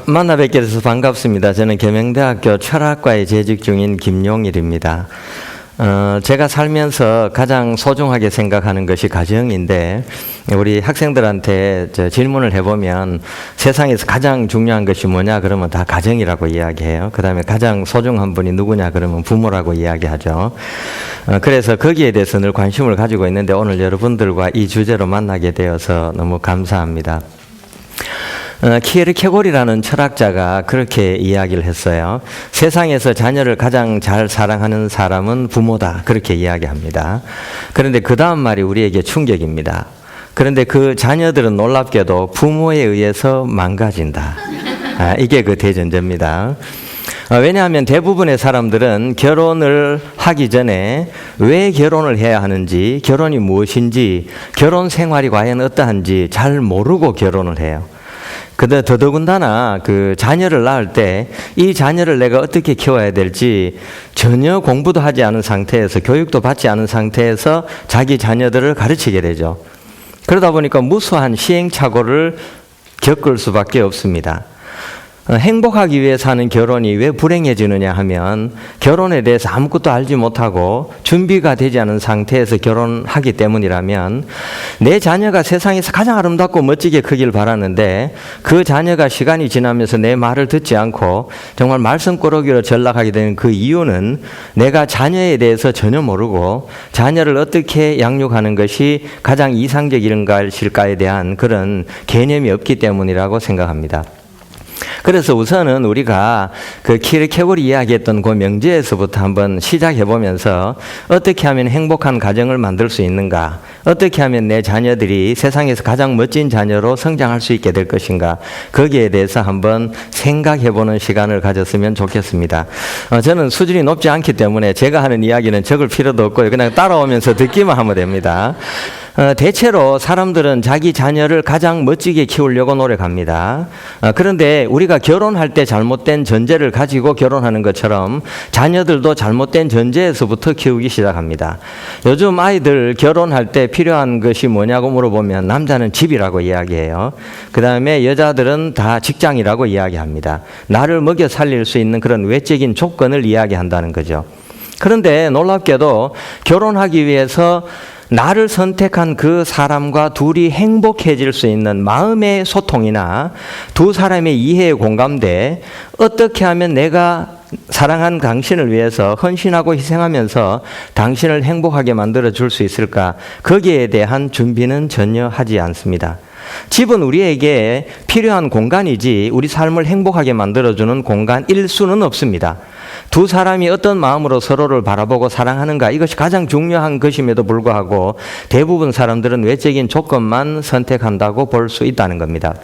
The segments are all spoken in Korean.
만나 뵙게 돼서 반갑습니다. 저는 계명대학교 철학과에 재직 중인 김용일입니다. 제가 살면서 가장 소중하게 생각하는 것이 가정인데, 우리 학생들한테 질문을 해보면 세상에서 가장 중요한 것이 뭐냐 그러면 다 가정이라고 이야기해요. 그 다음에 가장 소중한 분이 누구냐 그러면 부모라고 이야기하죠. 그래서 거기에 대해서 늘 관심을 가지고 있는데 오늘 여러분들과 이 주제로 만나게 되어서 너무 감사합니다. 키에르케고르라는 철학자가 그렇게 이야기를 했어요. 세상에서 자녀를 가장 잘 사랑하는 사람은 부모다, 그렇게 이야기합니다. 그런데 그 다음 말이 우리에게 충격입니다. 그런데 그 자녀들은 놀랍게도 부모에 의해서 망가진다. 이게 그 대전제입니다. 왜냐하면 대부분의 사람들은 결혼을 하기 전에 왜 결혼을 해야 하는지, 결혼이 무엇인지, 결혼 생활이 과연 어떠한지 잘 모르고 결혼을 해요. 근데 더더군다나 그 자녀를 낳을 때 이 자녀를 내가 어떻게 키워야 될지 전혀 공부도 하지 않은 상태에서, 교육도 받지 않은 상태에서 자기 자녀들을 가르치게 되죠. 그러다 보니까 무수한 시행착오를 겪을 수밖에 없습니다. 행복하기 위해서 하는 결혼이 왜 불행해지느냐 하면 결혼에 대해서 아무것도 알지 못하고 준비가 되지 않은 상태에서 결혼하기 때문이라면, 내 자녀가 세상에서 가장 아름답고 멋지게 크길 바라는데 그 자녀가 시간이 지나면서 내 말을 듣지 않고 정말 말썽꾸러기로 전락하게 되는 그 이유는 내가 자녀에 대해서 전혀 모르고 자녀를 어떻게 양육하는 것이 가장 이상적인 것일까에 대한 그런 개념이 없기 때문이라고 생각합니다. 그래서 우선은 우리가 그 키에르케고르 이야기했던 그 명제에서부터 한번 시작해 보면서 어떻게 하면 행복한 가정을 만들 수 있는가, 어떻게 하면 내 자녀들이 세상에서 가장 멋진 자녀로 성장할 수 있게 될 것인가, 거기에 대해서 한번 생각해 보는 시간을 가졌으면 좋겠습니다. 저는 수준이 높지 않기 때문에 제가 하는 이야기는 적을 필요도 없고요. 그냥 따라오면서 듣기만 하면 됩니다. 대체로 사람들은 자기 자녀를 가장 멋지게 키우려고 노력합니다. 그런데 우리가 결혼할 때 잘못된 전제를 가지고 결혼하는 것처럼 자녀들도 잘못된 전제에서부터 키우기 시작합니다. 요즘 아이들 결혼할 때 필요한 것이 뭐냐고 물어보면 남자는 집이라고 이야기해요. 그 다음에 여자들은 다 직장이라고 이야기합니다. 나를 먹여 살릴 수 있는 그런 외적인 조건을 이야기한다는 거죠. 그런데 놀랍게도 결혼하기 위해서 나를 선택한 그 사람과 둘이 행복해질 수 있는 마음의 소통이나 두 사람의 이해의 공감대, 어떻게 하면 내가 사랑한 당신을 위해서 헌신하고 희생하면서 당신을 행복하게 만들어 줄 수 있을까, 거기에 대한 준비는 전혀 하지 않습니다. 집은 우리에게 필요한 공간이지 우리 삶을 행복하게 만들어주는 공간일 수는 없습니다. 두 사람이 어떤 마음으로 서로를 바라보고 사랑하는가, 이것이 가장 중요한 것임에도 불구하고 대부분 사람들은 외적인 조건만 선택한다고 볼 수 있다는 겁니다.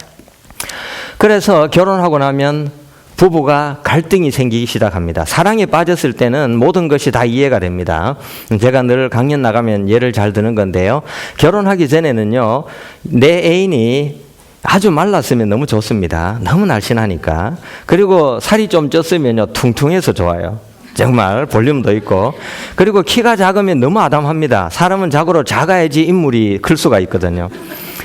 그래서 결혼하고 나면 부부가 갈등이 생기기 시작합니다. 사랑에 빠졌을 때는 모든 것이 다 이해가 됩니다. 제가 늘 강연 나가면 예를 잘 드는 건데요. 결혼하기 전에는요, 내 애인이 아주 말랐으면 너무 좋습니다. 너무 날씬하니까. 그리고 살이 좀 쪘으면요, 퉁퉁해서 좋아요. 정말 볼륨도 있고. 그리고 키가 작으면 너무 아담합니다. 사람은 자고로 작아야지 인물이 클 수가 있거든요.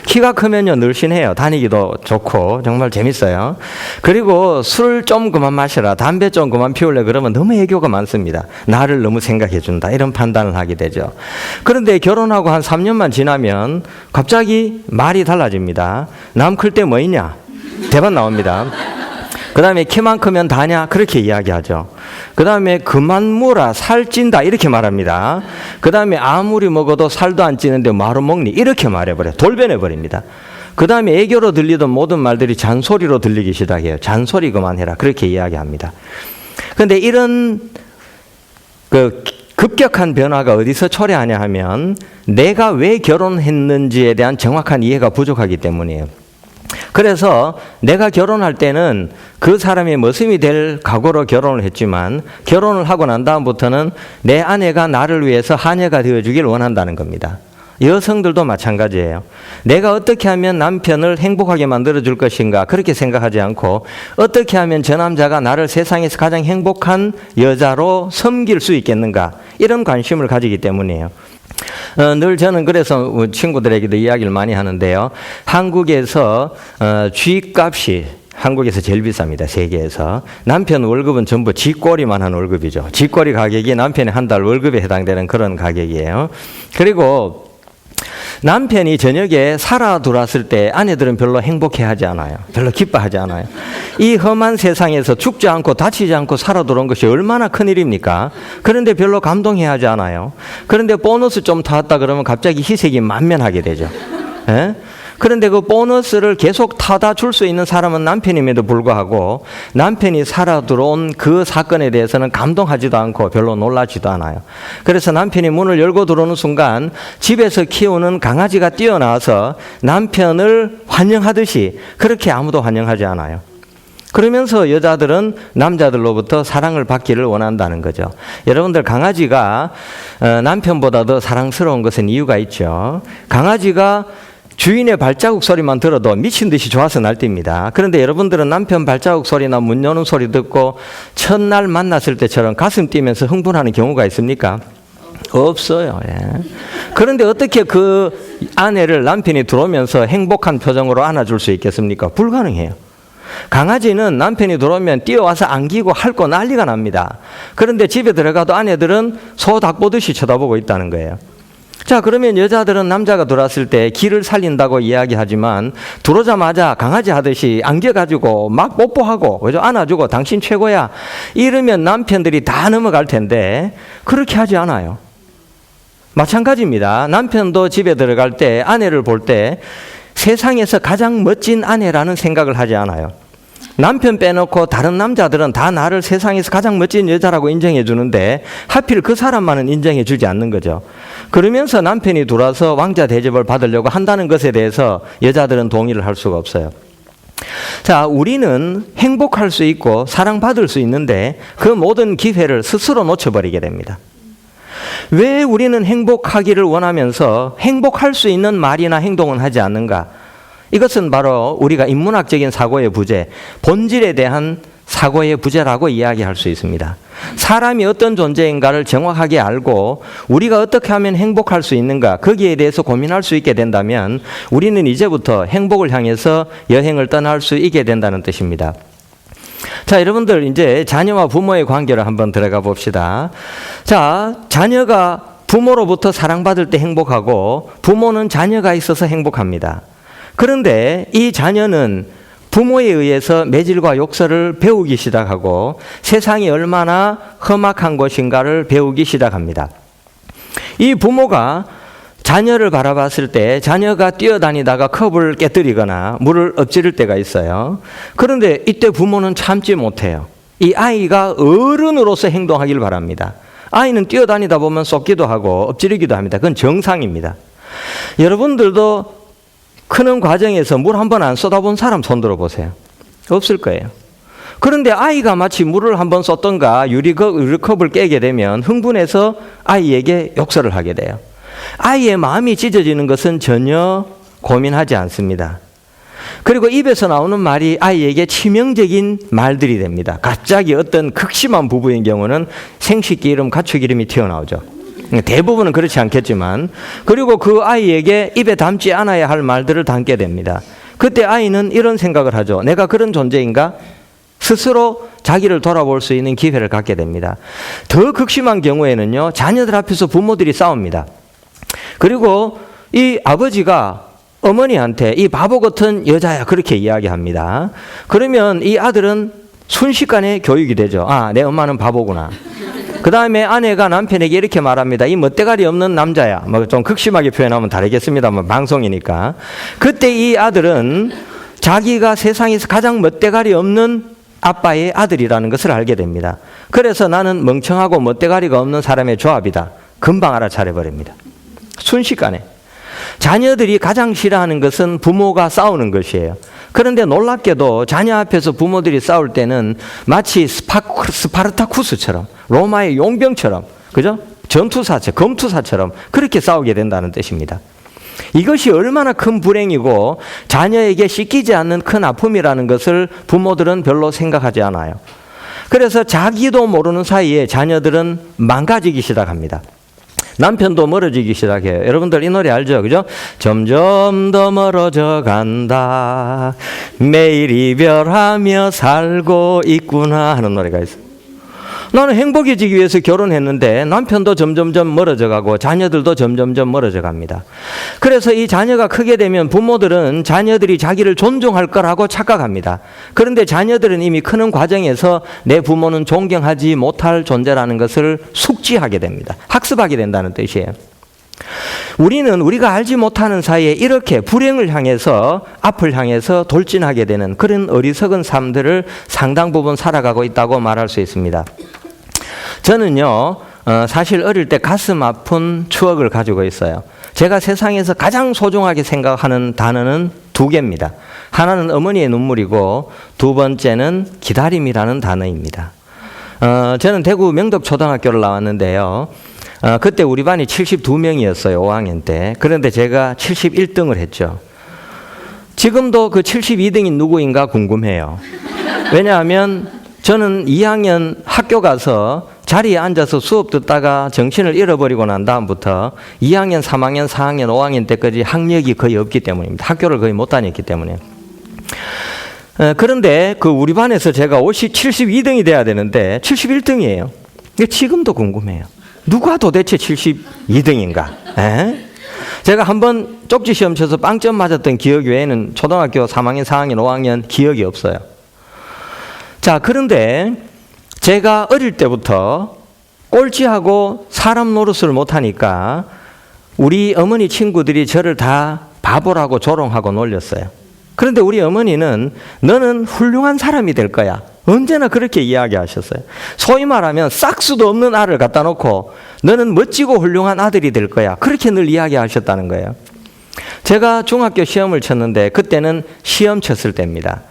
키가 크면요, 늘씬해요. 다니기도 좋고 정말 재밌어요. 그리고 술 좀 그만 마셔라, 담배 좀 그만 피울래 그러면 너무 애교가 많습니다. 나를 너무 생각해 준다, 이런 판단을 하게 되죠. 그런데 결혼하고 한 3년만 지나면 갑자기 말이 달라집니다. 남 클 때 뭐 있냐? 대박 나옵니다. 그 다음에 키만 크면 다냐? 그렇게 이야기하죠. 그 다음에 그만 먹어라, 살찐다, 이렇게 말합니다. 그 다음에 아무리 먹어도 살도 안 찌는데 뭐하러 먹니? 이렇게 말해버려요. 돌변해버립니다. 그 다음에 애교로 들리던 모든 말들이 잔소리로 들리기 시작해요. 잔소리 그만해라, 그렇게 이야기합니다. 그런데 이런 급격한 변화가 어디서 초래하냐 하면 내가 왜 결혼했는지에 대한 정확한 이해가 부족하기 때문이에요. 그래서 내가 결혼할 때는 그 사람의 모습이 될 각오로 결혼을 했지만, 결혼을 하고 난 다음부터는 내 아내가 나를 위해서 하녀가 되어주길 원한다는 겁니다. 여성들도 마찬가지예요. 내가 어떻게 하면 남편을 행복하게 만들어줄 것인가, 그렇게 생각하지 않고 어떻게 하면 저 남자가 나를 세상에서 가장 행복한 여자로 섬길 수 있겠는가, 이런 관심을 가지기 때문이에요. 늘 저는 그래서 친구들에게도 이야기를 많이 하는데요. 한국에서 쥐값이 한국에서 제일 비쌉니다. 세계에서. 남편 월급은 전부 쥐꼬리만 한 월급이죠. 쥐꼬리 가격이 남편의 한 달 월급에 해당되는 그런 가격이에요. 그리고 남편이 저녁에 살아 들어왔을 때 아내들은 별로 행복해하지 않아요. 별로 기뻐하지 않아요. 이 험한 세상에서 죽지 않고 다치지 않고 살아 들어온 것이 얼마나 큰일입니까? 그런데 별로 감동해하지 않아요. 그런데 보너스 좀 타왔다 그러면 갑자기 희색이 만면하게 되죠. 예? 그런데 그 보너스를 계속 타다 줄 수 있는 사람은 남편임에도 불구하고 남편이 살아 들어온 그 사건에 대해서는 감동하지도 않고 별로 놀라지도 않아요. 그래서 남편이 문을 열고 들어오는 순간 집에서 키우는 강아지가 뛰어나와서 남편을 환영하듯이 그렇게 아무도 환영하지 않아요. 그러면서 여자들은 남자들로부터 사랑을 받기를 원한다는 거죠. 여러분들 강아지가 남편보다 더 사랑스러운 것은 이유가 있죠. 강아지가 주인의 발자국 소리만 들어도 미친 듯이 좋아서 날뜁니다. 그런데 여러분들은 남편 발자국 소리나 문 여는 소리 듣고 첫날 만났을 때처럼 가슴 뛰면서 흥분하는 경우가 있습니까? 없어요. 예. 그런데 어떻게 그 아내를 남편이 들어오면서 행복한 표정으로 안아줄 수 있겠습니까? 불가능해요. 강아지는 남편이 들어오면 뛰어와서 안기고 핥고 난리가 납니다. 그런데 집에 들어가도 아내들은 소 닭 보듯이 쳐다보고 있다는 거예요. 자, 그러면 여자들은 남자가 들어왔을 때 기를 살린다고 이야기하지만 들어오자마자 강아지 하듯이 안겨가지고 막 뽀뽀하고 그죠? 안아주고 당신 최고야 이러면 남편들이 다 넘어갈 텐데 그렇게 하지 않아요. 마찬가지입니다. 남편도 집에 들어갈 때 아내를 볼 때 세상에서 가장 멋진 아내라는 생각을 하지 않아요. 남편 빼놓고 다른 남자들은 다 나를 세상에서 가장 멋진 여자라고 인정해 주는데 하필 그 사람만은 인정해 주지 않는 거죠. 그러면서 남편이 들어와서 왕자 대접을 받으려고 한다는 것에 대해서 여자들은 동의를 할 수가 없어요. 자, 우리는 행복할 수 있고 사랑받을 수 있는데 그 모든 기회를 스스로 놓쳐버리게 됩니다. 왜 우리는 행복하기를 원하면서 행복할 수 있는 말이나 행동은 하지 않는가? 이것은 바로 우리가 인문학적인 사고의 부재, 본질에 대한 사고의 부재라고 이야기할 수 있습니다. 사람이 어떤 존재인가를 정확하게 알고 우리가 어떻게 하면 행복할 수 있는가 거기에 대해서 고민할 수 있게 된다면 우리는 이제부터 행복을 향해서 여행을 떠날 수 있게 된다는 뜻입니다. 자, 여러분들 이제 자녀와 부모의 관계를 한번 들어가 봅시다. 자, 자녀가 부모로부터 사랑받을 때 행복하고 부모는 자녀가 있어서 행복합니다. 그런데 이 자녀는 부모에 의해서 매질과 욕설을 배우기 시작하고 세상이 얼마나 험악한 것인가를 배우기 시작합니다. 이 부모가 자녀를 바라봤을 때 자녀가 뛰어다니다가 컵을 깨뜨리거나 물을 엎지를 때가 있어요. 그런데 이때 부모는 참지 못해요. 이 아이가 어른으로서 행동하길 바랍니다. 아이는 뛰어다니다 보면 쏟기도 하고 엎지르기도 합니다. 그건 정상입니다. 여러분들도 크는 과정에서 물 한 번 안 쏟아본 사람 손 들어보세요. 없을 거예요. 그런데 아이가 마치 물을 한 번 쏟던가 유리컵을 깨게 되면 흥분해서 아이에게 욕설을 하게 돼요. 아이의 마음이 찢어지는 것은 전혀 고민하지 않습니다. 그리고 입에서 나오는 말이 아이에게 치명적인 말들이 됩니다. 갑자기 어떤 극심한 부부인 경우는 생식기 이름, 가축 이름이 튀어나오죠. 대부분은 그렇지 않겠지만, 그리고 그 아이에게 입에 담지 않아야 할 말들을 담게 됩니다. 그때 아이는 이런 생각을 하죠. 내가 그런 존재인가? 스스로 자기를 돌아볼 수 있는 기회를 갖게 됩니다. 더 극심한 경우에는요, 자녀들 앞에서 부모들이 싸웁니다. 그리고 이 아버지가 어머니한테 이 바보 같은 여자야 그렇게 이야기합니다. 그러면 이 아들은 순식간에 교육이 되죠. 아, 내 엄마는 바보구나. 그 다음에 아내가 남편에게 이렇게 말합니다. 이 멋대가리 없는 남자야. 뭐 좀 극심하게 표현하면 다르겠습니다만 방송이니까. 그때 이 아들은 자기가 세상에서 가장 멋대가리 없는 아빠의 아들이라는 것을 알게 됩니다. 그래서 나는 멍청하고 멋대가리가 없는 사람의 조합이다. 금방 알아차려버립니다. 순식간에. 자녀들이 가장 싫어하는 것은 부모가 싸우는 것이에요. 그런데 놀랍게도 자녀 앞에서 부모들이 싸울 때는 마치 스파르타쿠스처럼 로마의 용병처럼, 그죠? 전투사처럼, 검투사처럼 그렇게 싸우게 된다는 뜻입니다. 이것이 얼마나 큰 불행이고 자녀에게 씻기지 않는 큰 아픔이라는 것을 부모들은 별로 생각하지 않아요. 그래서 자기도 모르는 사이에 자녀들은 망가지기 시작합니다. 남편도 멀어지기 시작해요. 여러분들 이 노래 알죠? 그죠? 점점 더 멀어져 간다. 매일 이별하며 살고 있구나 하는 노래가 있어요. 나는 행복해지기 위해서 결혼했는데 남편도 점점점 멀어져 가고 자녀들도 점점점 멀어져 갑니다. 그래서 이 자녀가 크게 되면 부모들은 자녀들이 자기를 존중할 거라고 착각합니다. 그런데 자녀들은 이미 크는 과정에서 내 부모는 존경하지 못할 존재라는 것을 숙지하게 됩니다. 학습하게 된다는 뜻이에요. 우리는 우리가 알지 못하는 사이에 이렇게 불행을 향해서, 앞을 향해서 돌진하게 되는 그런 어리석은 삶들을 상당 부분 살아가고 있다고 말할 수 있습니다. 저는요, 사실 어릴 때 가슴 아픈 추억을 가지고 있어요. 제가 세상에서 가장 소중하게 생각하는 단어는 두 개입니다. 하나는 어머니의 눈물이고 두 번째는 기다림이라는 단어입니다. 저는 대구 명덕초등학교를 나왔는데요. 그때 우리 반이 72명이었어요. 5학년 때. 그런데 제가 71등을 했죠. 지금도 그 72등이 누구인가 궁금해요. 왜냐하면 저는 2학년 학교 가서 자리에 앉아서 수업 듣다가 정신을 잃어버리고 난 다음부터 2학년, 3학년, 4학년, 5학년 때까지 학력이 거의 없기 때문입니다. 학교를 거의 못 다녔기 때문에. 그런데 그 우리 반에서 제가 72등이 돼야 되는데 71등이에요. 지금도 궁금해요. 누가 도대체 72등인가? 제가 한번 쪽지 시험 쳐서 빵점 맞았던 기억 외에는 초등학교 3학년, 4학년, 5학년 기억이 없어요. 자, 그런데 제가 어릴 때부터 꼴찌하고 사람 노릇을 못하니까 우리 어머니 친구들이 저를 다 바보라고 조롱하고 놀렸어요. 그런데 우리 어머니는 너는 훌륭한 사람이 될 거야. 언제나 그렇게 이야기하셨어요. 소위 말하면 싹수도 없는 알을 갖다 놓고 너는 멋지고 훌륭한 아들이 될 거야. 그렇게 늘 이야기하셨다는 거예요. 제가 중학교 시험을 쳤는데 그때는 시험 쳤을 때입니다.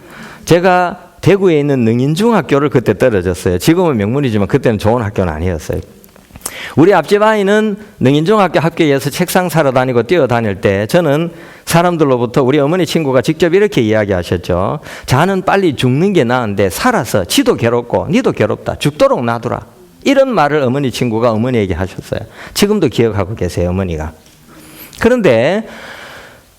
제가 대구에 있는 능인중학교를 그때 떨어졌어요. 지금은 명문이지만 그때는 좋은 학교는 아니었어요. 우리 앞집 아이는 능인중학교 합격해서 책상 사러 다니고 뛰어다닐 때 저는 사람들로부터 우리 어머니 친구가 직접 이렇게 이야기하셨죠. 자는 빨리 죽는 게 나은데 살아서 지도 괴롭고 니도 괴롭다. 죽도록 놔두라. 이런 말을 어머니 친구가 어머니에게 하셨어요. 지금도 기억하고 계세요, 어머니가. 그런데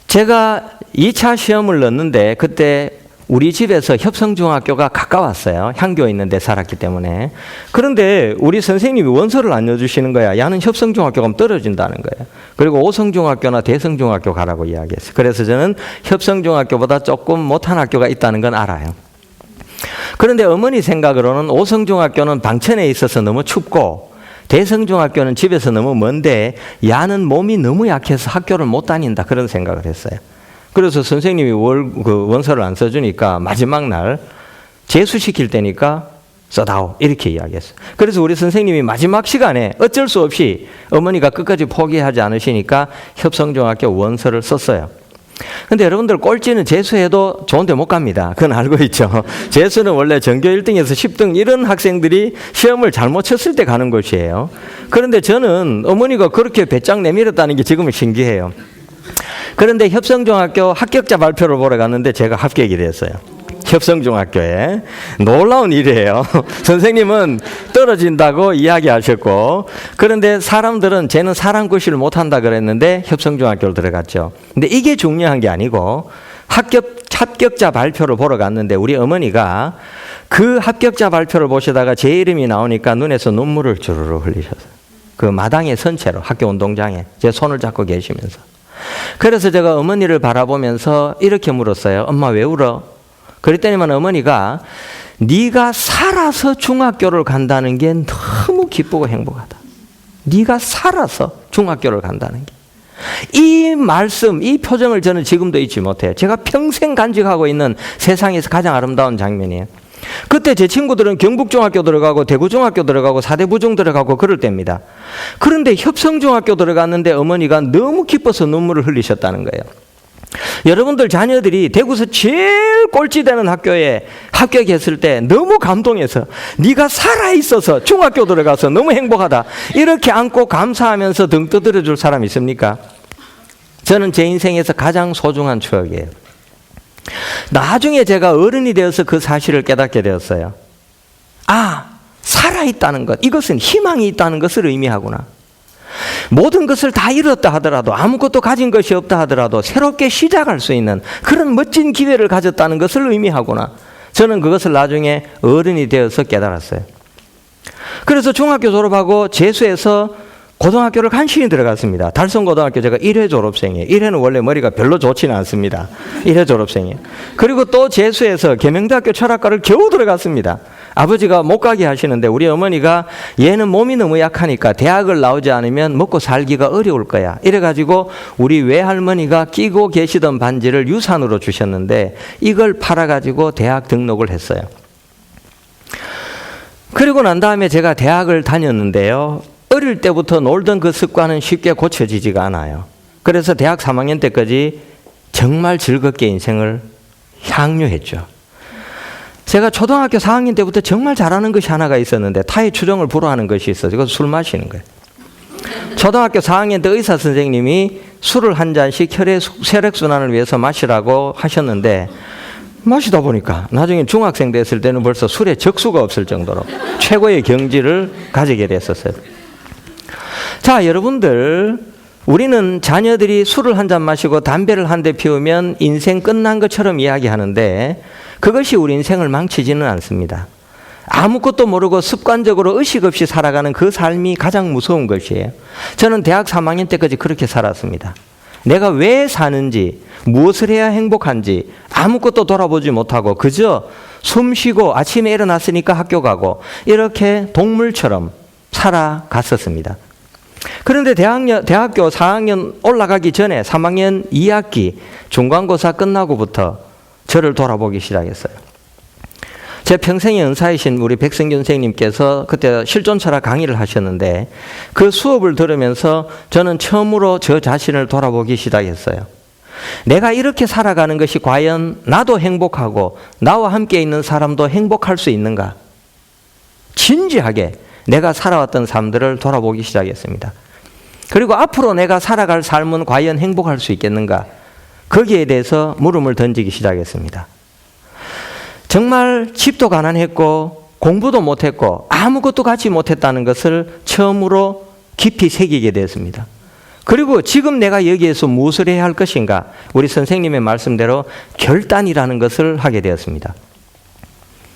제가 2차 시험을 넣었는데 그때 우리 집에서 협성중학교가 가까웠어요. 향교에 있는 데 살았기 때문에. 그런데 우리 선생님이 원서를 안 넣어주시는 거야. 야는 협성중학교 가면 떨어진다는 거예요. 그리고 오성중학교나 대성중학교 가라고 이야기했어요. 그래서 저는 협성중학교보다 조금 못한 학교가 있다는 건 알아요. 그런데 어머니 생각으로는 오성중학교는 방천에 있어서 너무 춥고 대성중학교는 집에서 너무 먼데 야는 몸이 너무 약해서 학교를 못 다닌다. 그런 생각을 했어요. 그래서 선생님이 원서를 안 써주니까 마지막 날 재수시킬 때니까 써다오 이렇게 이야기했어요. 그래서 우리 선생님이 마지막 시간에 어쩔 수 없이 어머니가 끝까지 포기하지 않으시니까 협성중학교 원서를 썼어요. 근데 여러분들 꼴찌는 재수해도 좋은 데 못 갑니다. 그건 알고 있죠. 재수는 원래 전교 1등에서 10등 이런 학생들이 시험을 잘못 쳤을 때 가는 곳이에요. 그런데 저는 어머니가 그렇게 배짱 내밀었다는 게 지금은 신기해요. 그런데 협성중학교 합격자 발표를 보러 갔는데 제가 합격이 됐어요. 협성중학교에. 놀라운 일이에요. 선생님은 떨어진다고 이야기하셨고, 그런데 사람들은 쟤는 사랑구실을 못한다 그랬는데 협성중학교를 들어갔죠. 근데 이게 중요한 게 아니고 합격자 발표를 보러 갔는데 우리 어머니가 그 합격자 발표를 보시다가 제 이름이 나오니까 눈에서 눈물을 주르르 흘리셨어요. 그 마당에 선 채로 학교 운동장에 제 손을 잡고 계시면서. 그래서 제가 어머니를 바라보면서 이렇게 물었어요. 엄마 왜 울어? 그랬더니만 어머니가 네가 살아서 중학교를 간다는 게 너무 기쁘고 행복하다. 네가 살아서 중학교를 간다는 게. 이 말씀, 이 표정을 저는 지금도 잊지 못해요. 제가 평생 간직하고 있는 세상에서 가장 아름다운 장면이에요. 그때 제 친구들은 경북중학교 들어가고 대구중학교 들어가고 사대부중 들어가고 그럴 때입니다. 그런데 협성중학교 들어갔는데 어머니가 너무 기뻐서 눈물을 흘리셨다는 거예요. 여러분들 자녀들이 대구에서 제일 꼴찌되는 학교에 합격했을 때 너무 감동해서 네가 살아있어서 중학교 들어가서 너무 행복하다 이렇게 안고 감사하면서 등 떠들어 줄 사람 있습니까? 저는 제 인생에서 가장 소중한 추억이에요. 나중에 제가 어른이 되어서 그 사실을 깨닫게 되었어요. 아, 살아있다는 것, 이것은 희망이 있다는 것을 의미하구나. 모든 것을 다 잃었다 하더라도, 아무것도 가진 것이 없다 하더라도 새롭게 시작할 수 있는 그런 멋진 기회를 가졌다는 것을 의미하구나. 저는 그것을 나중에 어른이 되어서 깨달았어요. 그래서 중학교 졸업하고 재수해서 고등학교를 간신히 들어갔습니다. 달성고등학교 제가 1회 졸업생이에요. 1회는 원래 머리가 별로 좋지는 않습니다. 1회 졸업생이에요. 그리고 또 재수해서 계명대학교 철학과를 겨우 들어갔습니다. 아버지가 못 가게 하시는데 우리 어머니가 얘는 몸이 너무 약하니까 대학을 나오지 않으면 먹고 살기가 어려울 거야. 이래가지고 우리 외할머니가 끼고 계시던 반지를 유산으로 주셨는데 이걸 팔아가지고 대학 등록을 했어요. 그리고 난 다음에 제가 대학을 다녔는데요. 어릴 때부터 놀던 그 습관은 쉽게 고쳐지지가 않아요. 그래서 대학 3학년 때까지 정말 즐겁게 인생을 향유했죠. 제가 초등학교 4학년 때부터 정말 잘하는 것이 하나가 있었는데 타의 추종을 불허하는 것이 있어요. 그것은 술 마시는 거예요. 초등학교 4학년 때 의사 선생님이 술을 한 잔씩 혈액순환을 위해서 마시라고 하셨는데 마시다 보니까 나중에 중학생 됐을 때는 벌써 술에 적수가 없을 정도로 최고의 경지를 가지게 됐었어요. 자, 여러분들, 우리는 자녀들이 술을 한 잔 마시고 담배를 한 대 피우면 인생 끝난 것처럼 이야기하는데 그것이 우리 인생을 망치지는 않습니다. 아무것도 모르고 습관적으로 의식 없이 살아가는 그 삶이 가장 무서운 것이에요. 저는 대학 3학년 때까지 그렇게 살았습니다. 내가 왜 사는지, 무엇을 해야 행복한지 아무것도 돌아보지 못하고 그저 숨 쉬고 아침에 일어났으니까 학교 가고 이렇게 동물처럼 살아갔었습니다. 그런데 대학교 4학년 올라가기 전에 3학년 2학기 중간고사 끝나고부터 저를 돌아보기 시작했어요. 제 평생의 은사이신 우리 백성균 선생님께서 그때 실존철학 강의를 하셨는데 그 수업을 들으면서 저는 처음으로 저 자신을 돌아보기 시작했어요. 내가 이렇게 살아가는 것이 과연 나도 행복하고 나와 함께 있는 사람도 행복할 수 있는가? 진지하게 내가 살아왔던 삶들을 돌아보기 시작했습니다. 그리고 앞으로 내가 살아갈 삶은 과연 행복할 수 있겠는가? 거기에 대해서 물음을 던지기 시작했습니다. 정말 집도 가난했고 공부도 못했고 아무것도 갖지 못했다는 것을 처음으로 깊이 새기게 되었습니다. 그리고 지금 내가 여기에서 무엇을 해야 할 것인가? 우리 선생님의 말씀대로 결단이라는 것을 하게 되었습니다.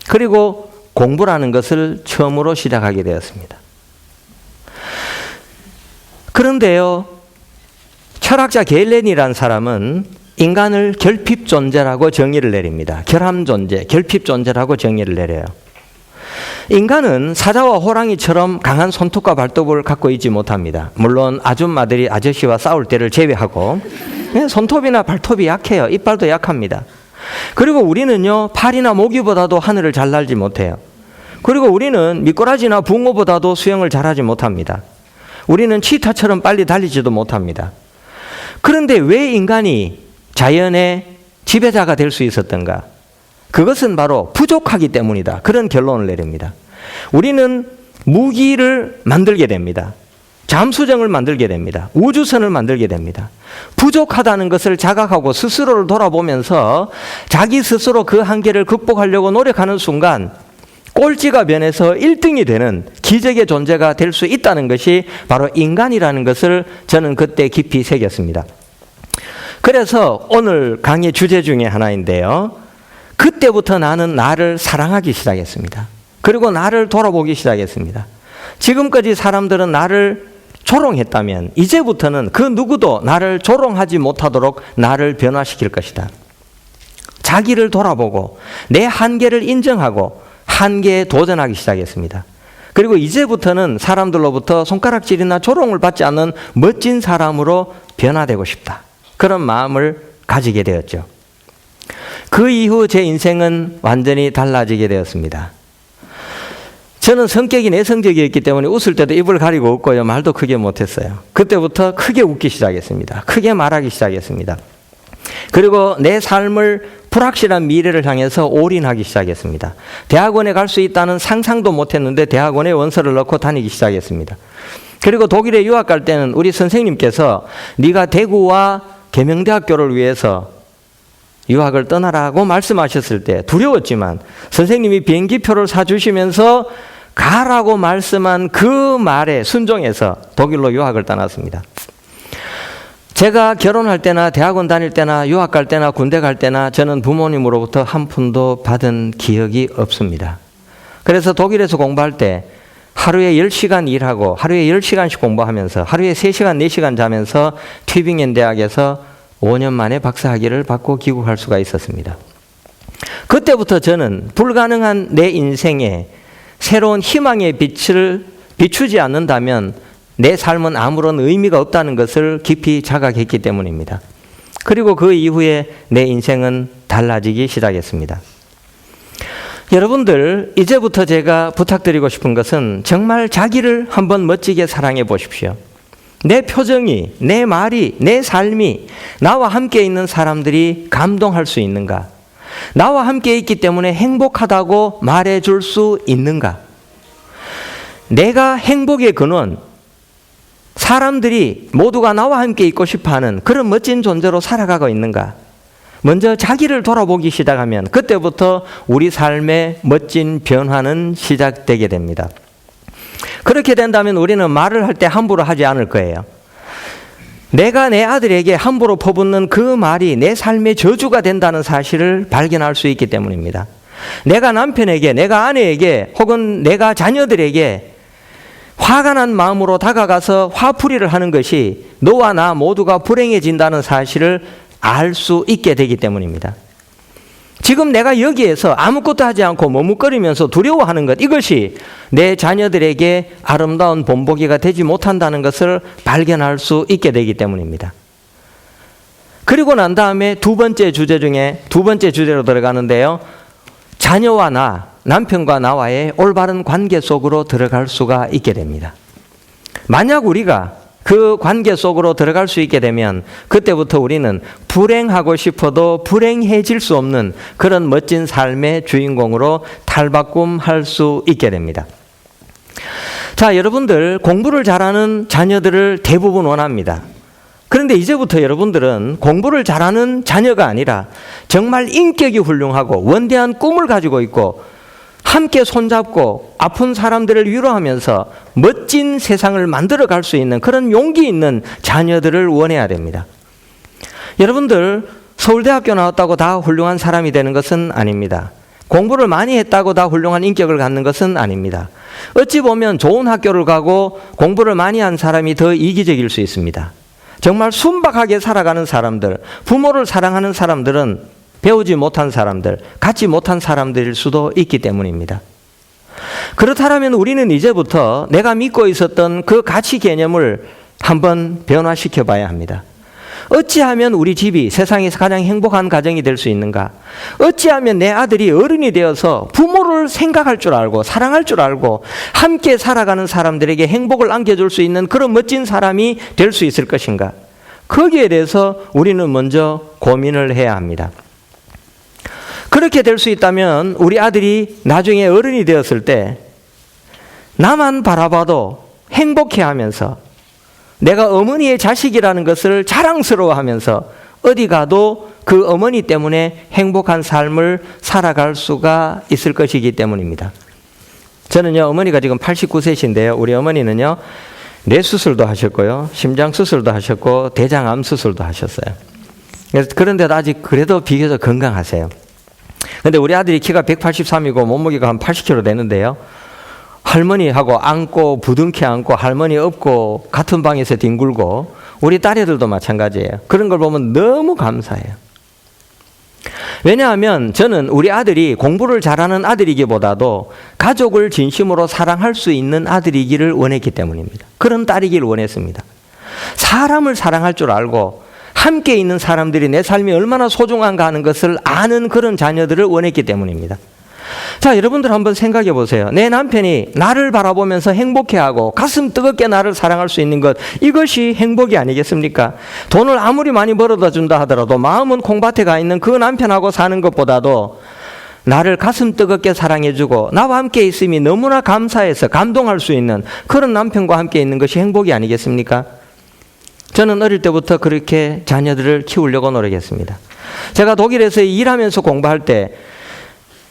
그리고 공부라는 것을 처음으로 시작하게 되었습니다. 그런데요, 철학자 게일렌이라는 사람은 인간을 결핍 존재라고 정의를 내립니다. 결함 존재, 결핍 존재라고 정의를 내려요. 인간은 사자와 호랑이처럼 강한 손톱과 발톱을 갖고 있지 못합니다. 물론 아줌마들이 아저씨와 싸울 때를 제외하고 손톱이나 발톱이 약해요. 이빨도 약합니다. 그리고 우리는요, 팔이나 모기보다도 하늘을 잘 날지 못해요. 그리고 우리는 미꾸라지나 붕어보다도 수영을 잘하지 못합니다. 우리는 치타처럼 빨리 달리지도 못합니다. 그런데 왜 인간이 자연의 지배자가 될 수 있었던가? 그것은 바로 부족하기 때문이다. 그런 결론을 내립니다. 우리는 무기를 만들게 됩니다. 잠수정을 만들게 됩니다. 우주선을 만들게 됩니다. 부족하다는 것을 자각하고 스스로를 돌아보면서 자기 스스로 그 한계를 극복하려고 노력하는 순간 꼴찌가 변해서 1등이 되는 기적의 존재가 될 수 있다는 것이 바로 인간이라는 것을 저는 그때 깊이 새겼습니다. 그래서 오늘 강의 주제 중에 하나인데요. 그때부터 나는 나를 사랑하기 시작했습니다. 그리고 나를 돌아보기 시작했습니다. 지금까지 사람들은 나를 조롱했다면 이제부터는 그 누구도 나를 조롱하지 못하도록 나를 변화시킬 것이다. 자기를 돌아보고 내 한계를 인정하고 한계에 도전하기 시작했습니다. 그리고 이제부터는 사람들로부터 손가락질이나 조롱을 받지 않는 멋진 사람으로 변화되고 싶다. 그런 마음을 가지게 되었죠. 그 이후 제 인생은 완전히 달라지게 되었습니다. 저는 성격이 내성적이었기 때문에 웃을 때도 입을 가리고 웃고요. 말도 크게 못했어요. 그때부터 크게 웃기 시작했습니다. 크게 말하기 시작했습니다. 그리고 내 삶을 불확실한 미래를 향해서 올인하기 시작했습니다. 대학원에 갈 수 있다는 상상도 못했는데 대학원에 원서를 넣고 다니기 시작했습니다. 그리고 독일에 유학 갈 때는 우리 선생님께서 네가 대구와 계명대학교를 위해서 유학을 떠나라고 말씀하셨을 때 두려웠지만 선생님이 비행기표를 사주시면서 가라고 말씀한 그 말에 순종해서 독일로 유학을 떠났습니다. 제가 결혼할 때나 대학원 다닐 때나 유학 갈 때나 군대 갈 때나 저는 부모님으로부터 한 푼도 받은 기억이 없습니다. 그래서 독일에서 공부할 때 하루에 10시간 일하고 하루에 10시간씩 공부하면서 하루에 3시간, 4시간 자면서 튜빙엔 대학에서 5년 만에 박사학위를 받고 귀국할 수가 있었습니다. 그때부터 저는 불가능한 내 인생에 새로운 희망의 빛을 비추지 않는다면 내 삶은 아무런 의미가 없다는 것을 깊이 자각했기 때문입니다. 그리고 그 이후에 내 인생은 달라지기 시작했습니다. 여러분들, 이제부터 제가 부탁드리고 싶은 것은 정말 자기를 한번 멋지게 사랑해 보십시오. 내 표정이, 내 말이, 내 삶이 나와 함께 있는 사람들이 감동할 수 있는가? 나와 함께 있기 때문에 행복하다고 말해줄 수 있는가? 내가 행복의 근원, 사람들이 모두가 나와 함께 있고 싶어하는 그런 멋진 존재로 살아가고 있는가? 먼저 자기를 돌아보기 시작하면 그때부터 우리 삶의 멋진 변화는 시작되게 됩니다. 그렇게 된다면 우리는 말을 할 때 함부로 하지 않을 거예요. 내가 내 아들에게 함부로 퍼붓는 그 말이 내 삶의 저주가 된다는 사실을 발견할 수 있기 때문입니다. 내가 남편에게, 내가 아내에게 혹은 내가 자녀들에게 화가 난 마음으로 다가가서 화풀이를 하는 것이 너와 나 모두가 불행해진다는 사실을 알 수 있게 되기 때문입니다. 지금 내가 여기에서 아무것도 하지 않고 머뭇거리면서 두려워하는 것, 이것이 내 자녀들에게 아름다운 본보기가 되지 못한다는 것을 발견할 수 있게 되기 때문입니다. 그리고 난 다음에 두 번째 주제로 들어가는데요. 자녀와 나, 남편과 나와의 올바른 관계 속으로 들어갈 수가 있게 됩니다. 만약 우리가 그 관계 속으로 들어갈 수 있게 되면 그때부터 우리는 불행하고 싶어도 불행해질 수 없는 그런 멋진 삶의 주인공으로 탈바꿈할 수 있게 됩니다. 자, 여러분들 공부를 잘하는 자녀들을 대부분 원합니다. 그런데 이제부터 여러분들은 공부를 잘하는 자녀가 아니라 정말 인격이 훌륭하고 원대한 꿈을 가지고 있고 함께 손잡고 아픈 사람들을 위로하면서 멋진 세상을 만들어갈 수 있는 그런 용기 있는 자녀들을 원해야 됩니다. 여러분들, 서울대학교 나왔다고 다 훌륭한 사람이 되는 것은 아닙니다. 공부를 많이 했다고 다 훌륭한 인격을 갖는 것은 아닙니다. 어찌 보면 좋은 학교를 가고 공부를 많이 한 사람이 더 이기적일 수 있습니다. 정말 순박하게 살아가는 사람들, 부모를 사랑하는 사람들은 배우지 못한 사람들, 갖지 못한 사람들일 수도 있기 때문입니다. 그렇다면 우리는 이제부터 내가 믿고 있었던 그 가치 개념을 한번 변화시켜 봐야 합니다. 어찌하면 우리 집이 세상에서 가장 행복한 가정이 될 수 있는가? 어찌하면 내 아들이 어른이 되어서 부모를 생각할 줄 알고 사랑할 줄 알고 함께 살아가는 사람들에게 행복을 안겨줄 수 있는 그런 멋진 사람이 될 수 있을 것인가? 거기에 대해서 우리는 먼저 고민을 해야 합니다. 그렇게 될 수 있다면 우리 아들이 나중에 어른이 되었을 때 나만 바라봐도 행복해하면서 내가 어머니의 자식이라는 것을 자랑스러워하면서 어디 가도 그 어머니 때문에 행복한 삶을 살아갈 수가 있을 것이기 때문입니다. 저는요, 어머니가 지금 89세신데요. 우리 어머니는요, 뇌 수술도 하셨고요, 심장 수술도 하셨고 대장암 수술도 하셨어요. 그런데도 아직 그래도 비교적 건강하세요. 근데 우리 아들이 키가 183이고 몸무게가 한 80kg 되는데요. 할머니하고 안고 부둥켜 안고 할머니 업고 같은 방에서 뒹굴고 우리 딸애들도 마찬가지예요. 그런 걸 보면 너무 감사해요. 왜냐하면 저는 우리 아들이 공부를 잘하는 아들이기보다도 가족을 진심으로 사랑할 수 있는 아들이기를 원했기 때문입니다. 그런 딸이기를 원했습니다. 사람을 사랑할 줄 알고 함께 있는 사람들이 내 삶이 얼마나 소중한가 하는 것을 아는 그런 자녀들을 원했기 때문입니다. 자, 여러분들 한번 생각해 보세요. 내 남편이 나를 바라보면서 행복해하고 가슴 뜨겁게 나를 사랑할 수 있는 것, 이것이 행복이 아니겠습니까? 돈을 아무리 많이 벌어다 준다 하더라도 마음은 콩밭에 가 있는 그 남편하고 사는 것보다도 나를 가슴 뜨겁게 사랑해주고 나와 함께 있음이 너무나 감사해서 감동할 수 있는 그런 남편과 함께 있는 것이 행복이 아니겠습니까? 저는 어릴 때부터 그렇게 자녀들을 키우려고 노력했습니다. 제가 독일에서 일하면서 공부할 때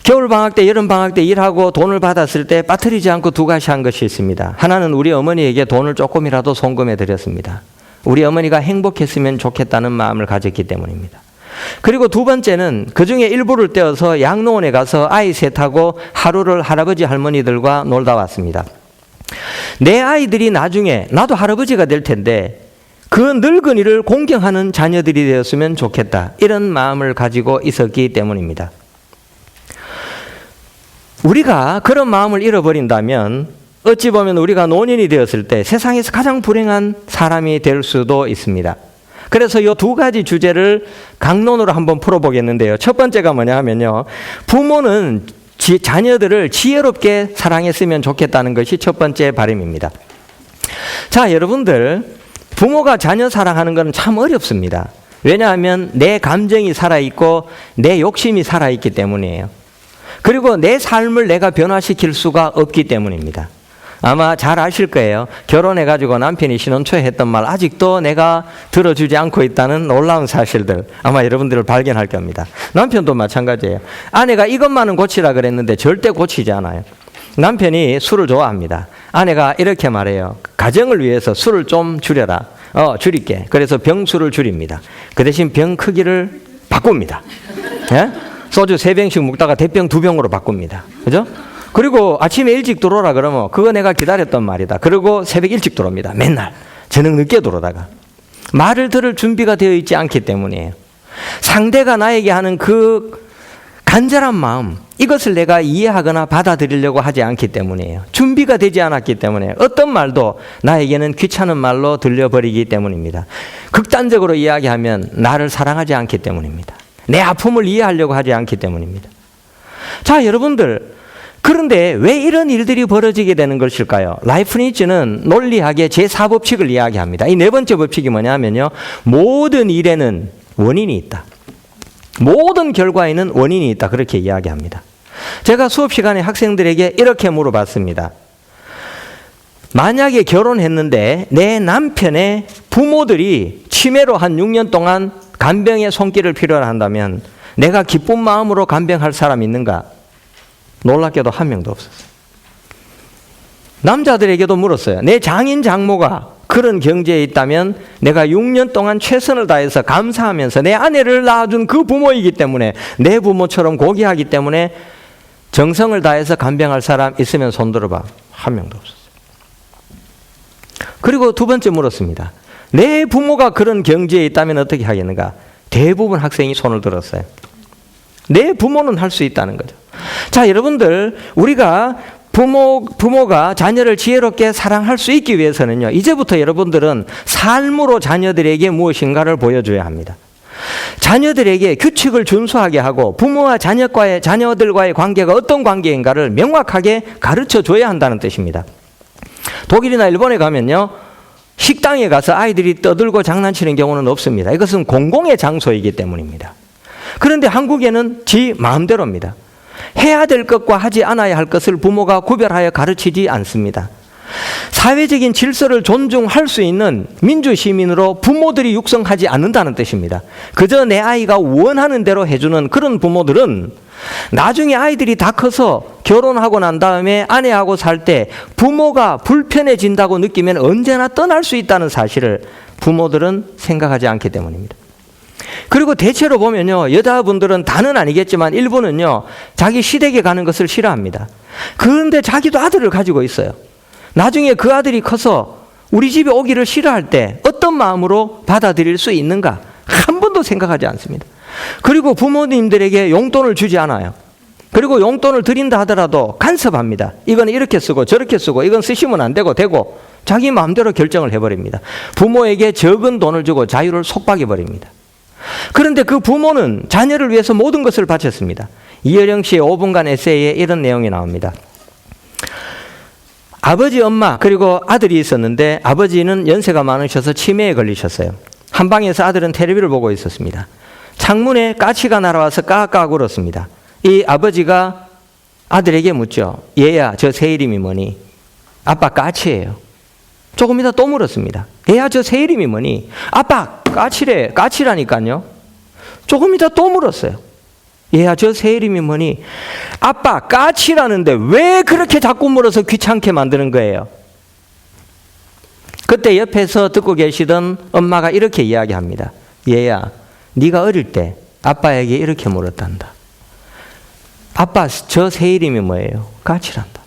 겨울방학 때, 여름방학 때 일하고 돈을 받았을 때 빠뜨리지 않고 두 가지 한 것이 있습니다. 하나는 우리 어머니에게 돈을 조금이라도 송금해 드렸습니다. 우리 어머니가 행복했으면 좋겠다는 마음을 가졌기 때문입니다. 그리고 두 번째는 그중에 일부를 떼어서 양로원에 가서 아이 셋하고 하루를 할아버지 할머니들과 놀다 왔습니다. 내 아이들이 나중에 나도 할아버지가 될 텐데 그 늙은이를 공경하는 자녀들이 되었으면 좋겠다, 이런 마음을 가지고 있었기 때문입니다. 우리가 그런 마음을 잃어버린다면 어찌 보면 우리가 노년이 되었을 때 세상에서 가장 불행한 사람이 될 수도 있습니다. 그래서 이 두 가지 주제를 강론으로 한번 풀어보겠는데요. 첫 번째가 뭐냐 하면요, 부모는 자녀들을 지혜롭게 사랑했으면 좋겠다는 것이 첫 번째 바람입니다. 자, 여러분들, 부모가 자녀 사랑하는 건 참 어렵습니다. 왜냐하면 내 감정이 살아있고 내 욕심이 살아있기 때문이에요. 그리고 내 삶을 내가 변화시킬 수가 없기 때문입니다. 아마 잘 아실 거예요. 결혼해가지고 남편이 신혼초에 했던 말 아직도 내가 들어주지 않고 있다는 놀라운 사실들, 아마 여러분들을 발견할 겁니다. 남편도 마찬가지예요. 아내가 이것만은 고치라 그랬는데 절대 고치지 않아요. 남편이 술을 좋아합니다. 아내가 이렇게 말해요. 가정을 위해서 술을 좀 줄여라. 줄일게. 그래서 병수를 줄입니다. 그 대신 병 크기를 바꿉니다. 예? 소주 3병씩 먹다가 대병 2병으로 바꿉니다. 그죠? 그리고 아침에 일찍 들어오라 그러면 그거 내가 기다렸던 말이다. 그리고 새벽 일찍 들어옵니다. 맨날. 저녁 늦게 들어오다가. 말을 들을 준비가 되어 있지 않기 때문이에요. 상대가 나에게 하는 그 간절한 마음, 이것을 내가 이해하거나 받아들이려고 하지 않기 때문이에요. 준비가 되지 않았기 때문에 어떤 말도 나에게는 귀찮은 말로 들려버리기 때문입니다. 극단적으로 이야기하면 나를 사랑하지 않기 때문입니다. 내 아픔을 이해하려고 하지 않기 때문입니다. 자, 여러분들, 그런데 왜 이런 일들이 벌어지게 되는 것일까요? 라이프니츠는 논리학의 제4법칙을 이야기합니다. 이 네 번째 법칙이 뭐냐면요, 모든 일에는 원인이 있다. 모든 결과에는 원인이 있다. 그렇게 이야기합니다. 제가 수업 시간에 학생들에게 이렇게 물어봤습니다. 만약에 결혼했는데 내 남편의 부모들이 치매로 한 6년 동안 간병의 손길을 필요로 한다면 내가 기쁜 마음으로 간병할 사람 있는가? 놀랍게도 한 명도 없었어요. 남자들에게도 물었어요. 내 장인 장모가 그런 경제에 있다면 내가 6년 동안 최선을 다해서 감사하면서 내 아내를 낳아준 그 부모이기 때문에 내 부모처럼 고귀하기 때문에 정성을 다해서 간병할 사람 있으면 손 들어봐. 한 명도 없었어요. 그리고 두 번째 물었습니다. 내 부모가 그런 경제에 있다면 어떻게 하겠는가? 대부분 학생이 손을 들었어요. 내 부모는 할 수 있다는 거죠. 자, 여러분들, 우리가 부모가 자녀를 지혜롭게 사랑할 수 있기 위해서는요, 이제부터 여러분들은 삶으로 자녀들에게 무엇인가를 보여줘야 합니다. 자녀들에게 규칙을 준수하게 하고 부모와 자녀들과의 관계가 어떤 관계인가를 명확하게 가르쳐 줘야 한다는 뜻입니다. 독일이나 일본에 가면요, 식당에 가서 아이들이 떠들고 장난치는 경우는 없습니다. 이것은 공공의 장소이기 때문입니다. 그런데 한국에는 지 마음대로입니다. 해야 될 것과 하지 않아야 할 것을 부모가 구별하여 가르치지 않습니다. 사회적인 질서를 존중할 수 있는 민주시민으로 부모들이 육성하지 않는다는 뜻입니다. 그저 내 아이가 원하는 대로 해주는 그런 부모들은 나중에 아이들이 다 커서 결혼하고 난 다음에 아내하고 살 때 부모가 불편해진다고 느끼면 언제나 떠날 수 있다는 사실을 부모들은 생각하지 않기 때문입니다. 그리고 대체로 보면요, 여자분들은 다는 아니겠지만 일부는요, 자기 시댁에 가는 것을 싫어합니다. 그런데 자기도 아들을 가지고 있어요. 나중에 그 아들이 커서 우리 집에 오기를 싫어할 때 어떤 마음으로 받아들일 수 있는가? 한 번도 생각하지 않습니다. 그리고 부모님들에게 용돈을 주지 않아요. 그리고 용돈을 드린다 하더라도 간섭합니다. 이건 이렇게 쓰고 저렇게 쓰고 이건 쓰시면 안 되고 자기 마음대로 결정을 해버립니다. 부모에게 적은 돈을 주고 자유를 속박해버립니다. 그런데 그 부모는 자녀를 위해서 모든 것을 바쳤습니다. 이혜령 씨의 5분간 에세이에 이런 내용이 나옵니다. 아버지, 엄마, 그리고 아들이 있었는데 아버지는 연세가 많으셔서 치매에 걸리셨어요. 한 방에서 아들은 텔레비를 보고 있었습니다. 창문에 까치가 날아와서 까까 울었습니다. 이 아버지가 아들에게 묻죠. 얘야, 저 새 이름이 뭐니? 아빠, 까치예요. 조금 이따 또 물었습니다. 얘야, 저 새 이름이 뭐니? 아빠, 까치래. 까치라니까요. 조금 이따 또 물었어요. 얘야, 저 새 이름이 뭐니? 아빠, 까치라는데 왜 그렇게 자꾸 물어서 귀찮게 만드는 거예요? 그때 옆에서 듣고 계시던 엄마가 이렇게 이야기합니다. 얘야, 네가 어릴 때 아빠에게 이렇게 물었단다. 아빠, 저 새 이름이 뭐예요? 까치란다.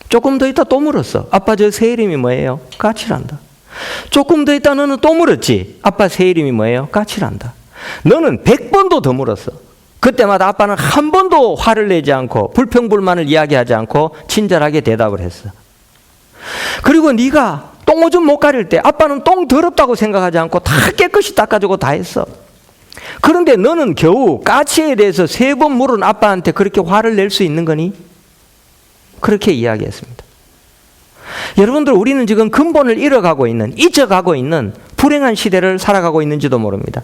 조금 더 있다 또 물었어. 아빠, 저 새 이름이 뭐예요? 까치란다. 조금 더 있다 너는 또 물었지. 아빠, 새 이름이 뭐예요? 까치란다. 너는 100번도 더 물었어. 그때마다 아빠는 한 번도 화를 내지 않고 불평불만을 이야기하지 않고 친절하게 대답을 했어. 그리고 네가 똥오줌 못 가릴 때 아빠는 똥 더럽다고 생각하지 않고 다 깨끗이 닦아주고 다 했어. 그런데 너는 겨우 까치에 대해서 3번 물은 아빠한테 그렇게 화를 낼 수 있는 거니? 그렇게 이야기했습니다. 여러분들, 우리는 지금 근본을 잃어가고 있는, 잊어가고 있는 불행한 시대를 살아가고 있는지도 모릅니다.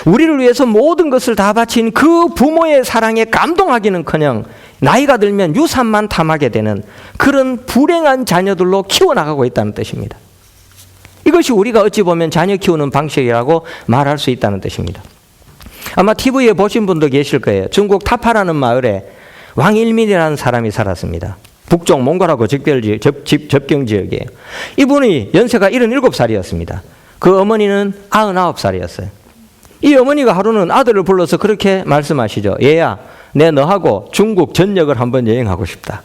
우리를 위해서 모든 것을 다 바친 그 부모의 사랑에 감동하기는커녕 나이가 들면 유산만 탐하게 되는 그런 불행한 자녀들로 키워나가고 있다는 뜻입니다. 이것이 우리가 어찌 보면 자녀 키우는 방식이라고 말할 수 있다는 뜻입니다. 아마 TV에 보신 분도 계실 거예요. 중국 타파라는 마을에 왕일민이라는 사람이 살았습니다. 북쪽 몽골하고 접경 지역이에요. 이분이 연세가 77살이었습니다. 그 어머니는 99살이었어요. 이 어머니가 하루는 아들을 불러서 그렇게 말씀하시죠. 얘야, 내 너하고 중국 전역을 한번 여행하고 싶다.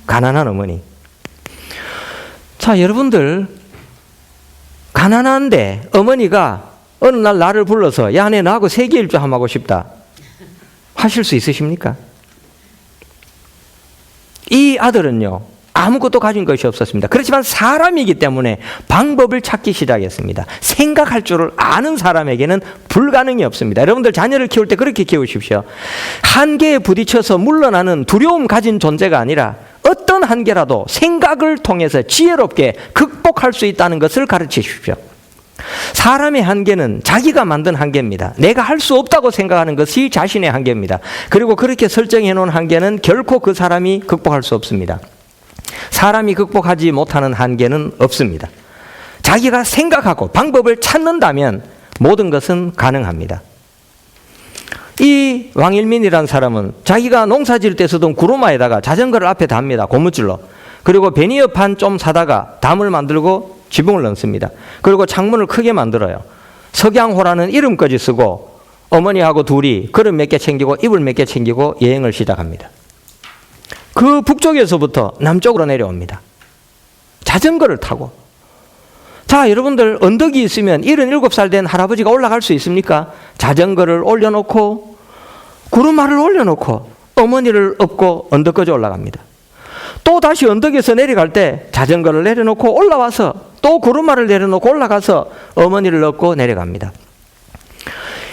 가난한 어머니. 자, 여러분들, 가난한데 어머니가 어느 날 나를 불러서 야, 내 너하고 세계 일주 한번 하고 싶다. 하실 수 있으십니까? 이 아들은요, 아무것도 가진 것이 없었습니다. 그렇지만 사람이기 때문에 방법을 찾기 시작했습니다. 생각할 줄을 아는 사람에게는 불가능이 없습니다. 여러분들, 자녀를 키울 때 그렇게 키우십시오. 한계에 부딪혀서 물러나는 두려움 가진 존재가 아니라 어떤 한계라도 생각을 통해서 지혜롭게 극복할 수 있다는 것을 가르치십시오. 사람의 한계는 자기가 만든 한계입니다. 내가 할 수 없다고 생각하는 것이 자신의 한계입니다. 그리고 그렇게 설정해 놓은 한계는 결코 그 사람이 극복할 수 없습니다. 사람이 극복하지 못하는 한계는 없습니다. 자기가 생각하고 방법을 찾는다면 모든 것은 가능합니다. 이 왕일민이라는 사람은 자기가 농사 지을 때 쓰던 구루마에다가 자전거를 앞에 답니다. 고무줄로. 그리고 베니어판 좀 사다가 담을 만들고 지붕을 넣습니다. 그리고 창문을 크게 만들어요. 석양호라는 이름까지 쓰고 어머니하고 둘이 그릇 몇 개 챙기고 이불 몇 개 챙기고 여행을 시작합니다. 그 북쪽에서부터 남쪽으로 내려옵니다. 자전거를 타고. 자, 여러분들, 언덕이 있으면 77살 된 할아버지가 올라갈 수 있습니까? 자전거를 올려놓고 구루마를 올려놓고 어머니를 업고 언덕까지 올라갑니다. 또 다시 언덕에서 내려갈 때 자전거를 내려놓고 올라와서 또 구루마를 내려놓고 올라가서 어머니를 업고 내려갑니다.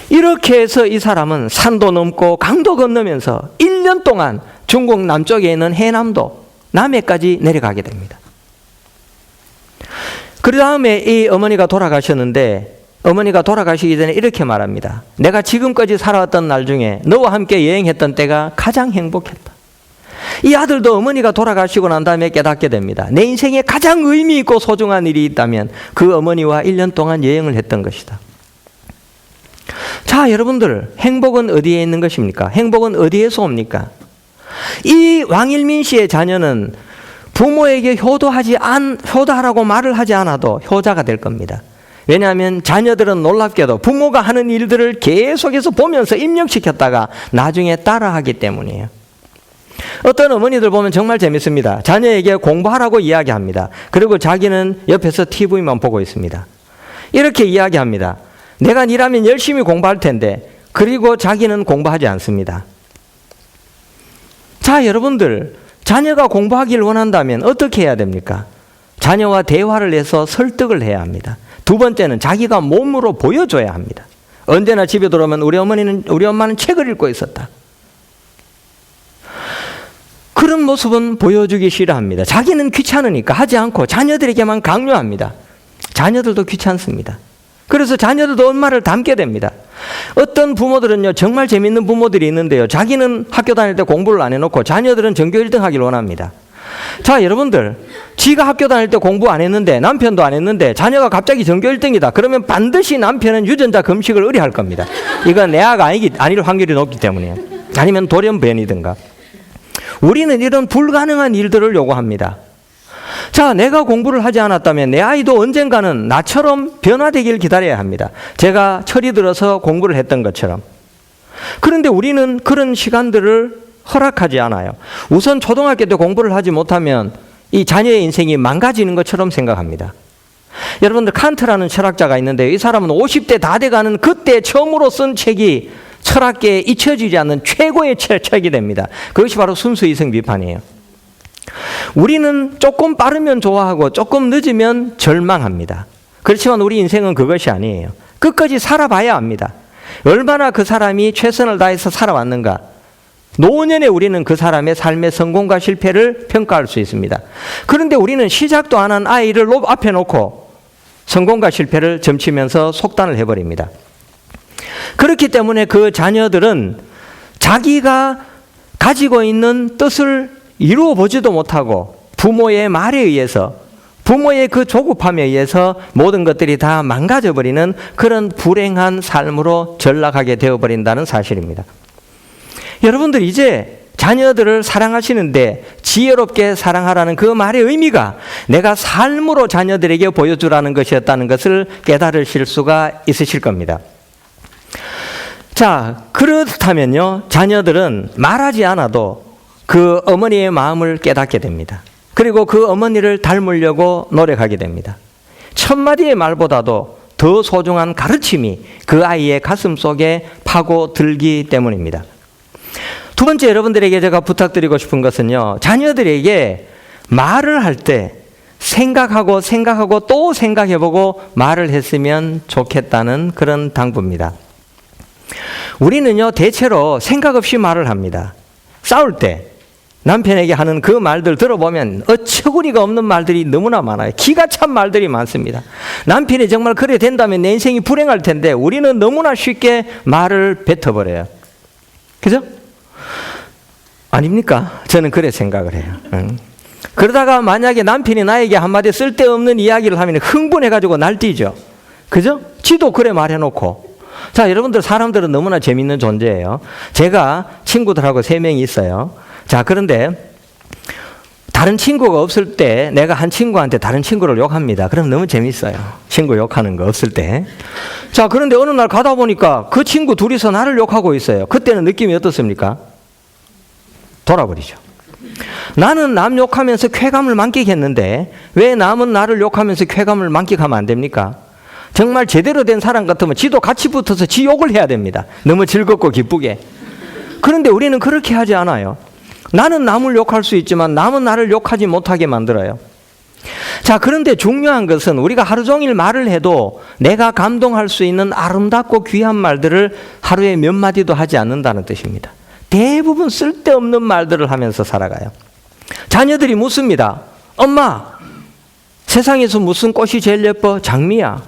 이렇게 해서 이 사람은 산도 넘고 강도 건너면서 1년 동안 중국 남쪽에 있는 해남도, 남해까지 내려가게 됩니다. 그 다음에 이 어머니가 돌아가셨는데, 어머니가 돌아가시기 전에 이렇게 말합니다. 내가 지금까지 살아왔던 날 중에 너와 함께 여행했던 때가 가장 행복했다. 이 아들도 어머니가 돌아가시고 난 다음에 깨닫게 됩니다. 내 인생에 가장 의미 있고 소중한 일이 있다면 그 어머니와 1년 동안 여행을 했던 것이다. 자, 여러분들, 행복은 어디에 있는 것입니까? 행복은 어디에서 옵니까? 이 왕일민 씨의 자녀는 부모에게 효도하라고 말을 하지 않아도 효자가 될 겁니다. 왜냐하면 자녀들은 놀랍게도 부모가 하는 일들을 계속해서 보면서 입력시켰다가 나중에 따라하기 때문이에요. 어떤 어머니들 보면 정말 재밌습니다. 자녀에게 공부하라고 이야기합니다. 그리고 자기는 옆에서 TV만 보고 있습니다. 이렇게 이야기합니다. 내가 니라면 열심히 공부할 텐데, 그리고 자기는 공부하지 않습니다. 자, 여러분들, 자녀가 공부하기를 원한다면 어떻게 해야 됩니까? 자녀와 대화를 해서 설득을 해야 합니다. 두 번째는 자기가 몸으로 보여줘야 합니다. 언제나 집에 들어오면 우리 엄마는 책을 읽고 있었다. 그런 모습은 보여주기 싫어합니다. 자기는 귀찮으니까 하지 않고 자녀들에게만 강요합니다. 자녀들도 귀찮습니다. 그래서 자녀들도 엄마를 닮게 됩니다. 어떤 부모들은요, 정말 재밌는 부모들이 있는데요, 자기는 학교 다닐 때 공부를 안 해놓고 자녀들은 전교 1등 하기를 원합니다. 자, 여러분들, 지가 학교 다닐 때 공부 안 했는데 남편도 안 했는데 자녀가 갑자기 전교 1등이다. 그러면 반드시 남편은 유전자 금식을 의뢰할 겁니다. 이건 내 아가 아닐 확률이 높기 때문이에요. 아니면 돌연변이든가. 우리는 이런 불가능한 일들을 요구합니다. 자, 내가 공부를 하지 않았다면 내 아이도 언젠가는 나처럼 변화되길 기다려야 합니다. 제가 철이 들어서 공부를 했던 것처럼. 그런데 우리는 그런 시간들을 허락하지 않아요. 우선 초등학교 때 공부를 하지 못하면 이 자녀의 인생이 망가지는 것처럼 생각합니다. 여러분들, 칸트라는 철학자가 있는데 이 사람은 50대 다 돼가는 그때 처음으로 쓴 책이 철학계에 잊혀지지 않는 최고의 책이 됩니다. 그것이 바로 순수이성 비판이에요. 우리는 조금 빠르면 좋아하고 조금 늦으면 절망합니다. 그렇지만 우리 인생은 그것이 아니에요. 끝까지 살아봐야 합니다. 얼마나 그 사람이 최선을 다해서 살아왔는가. 노년에 우리는 그 사람의 삶의 성공과 실패를 평가할 수 있습니다. 그런데 우리는 시작도 안 한 아이를 앞에 놓고 성공과 실패를 점치면서 속단을 해버립니다. 그렇기 때문에 그 자녀들은 자기가 가지고 있는 뜻을 이루어 보지도 못하고 부모의 말에 의해서, 부모의 그 조급함에 의해서 모든 것들이 다 망가져버리는 그런 불행한 삶으로 전락하게 되어버린다는 사실입니다. 여러분들, 이제 자녀들을 사랑하시는데 지혜롭게 사랑하라는 그 말의 의미가 내가 삶으로 자녀들에게 보여주라는 것이었다는 것을 깨달으실 수가 있으실 겁니다. 자, 그렇다면요, 자녀들은 말하지 않아도 그 어머니의 마음을 깨닫게 됩니다. 그리고 그 어머니를 닮으려고 노력하게 됩니다. 천마디의 말보다도 더 소중한 가르침이 그 아이의 가슴 속에 파고들기 때문입니다. 두 번째, 여러분들에게 제가 부탁드리고 싶은 것은요, 자녀들에게 말을 할 때 생각하고 또 생각해보고 말을 했으면 좋겠다는 그런 당부입니다. 우리는요, 대체로 생각 없이 말을 합니다. 싸울 때 남편에게 하는 그 말들 들어보면 어처구니가 없는 말들이 너무나 많아요. 기가 찬 말들이 많습니다. 남편이 정말 그래 된다면 내 인생이 불행할 텐데 우리는 너무나 쉽게 말을 뱉어버려요. 그죠? 아닙니까? 저는 그래 생각을 해요. 그러다가 만약에 남편이 나에게 한마디 쓸데없는 이야기를 하면 흥분해가지고 날뛰죠. 그죠? 지도 그래 말해놓고. 자, 여러분들, 사람들은 너무나 재밌는 존재예요. 제가 친구들하고 3명이 있어요. 자, 그런데 다른 친구가 없을 때 내가 한 친구한테 다른 친구를 욕합니다. 그럼 너무 재밌어요. 친구 욕하는 거 없을 때. 자, 그런데 어느 날 가다 보니까 그 친구 둘이서 나를 욕하고 있어요. 그때는 느낌이 어떻습니까? 돌아버리죠. 나는 남 욕하면서 쾌감을 만끽했는데 왜 남은 나를 욕하면서 쾌감을 만끽하면 안 됩니까? 정말 제대로 된 사람 같으면 지도 같이 붙어서 지 욕을 해야 됩니다. 너무 즐겁고 기쁘게. 그런데 우리는 그렇게 하지 않아요. 나는 남을 욕할 수 있지만 남은 나를 욕하지 못하게 만들어요. 자, 그런데 중요한 것은 우리가 하루 종일 말을 해도 내가 감동할 수 있는 아름답고 귀한 말들을 하루에 몇 마디도 하지 않는다는 뜻입니다. 대부분 쓸데없는 말들을 하면서 살아가요. 자녀들이 묻습니다. 엄마, 세상에서 무슨 꽃이 제일 예뻐? 장미야.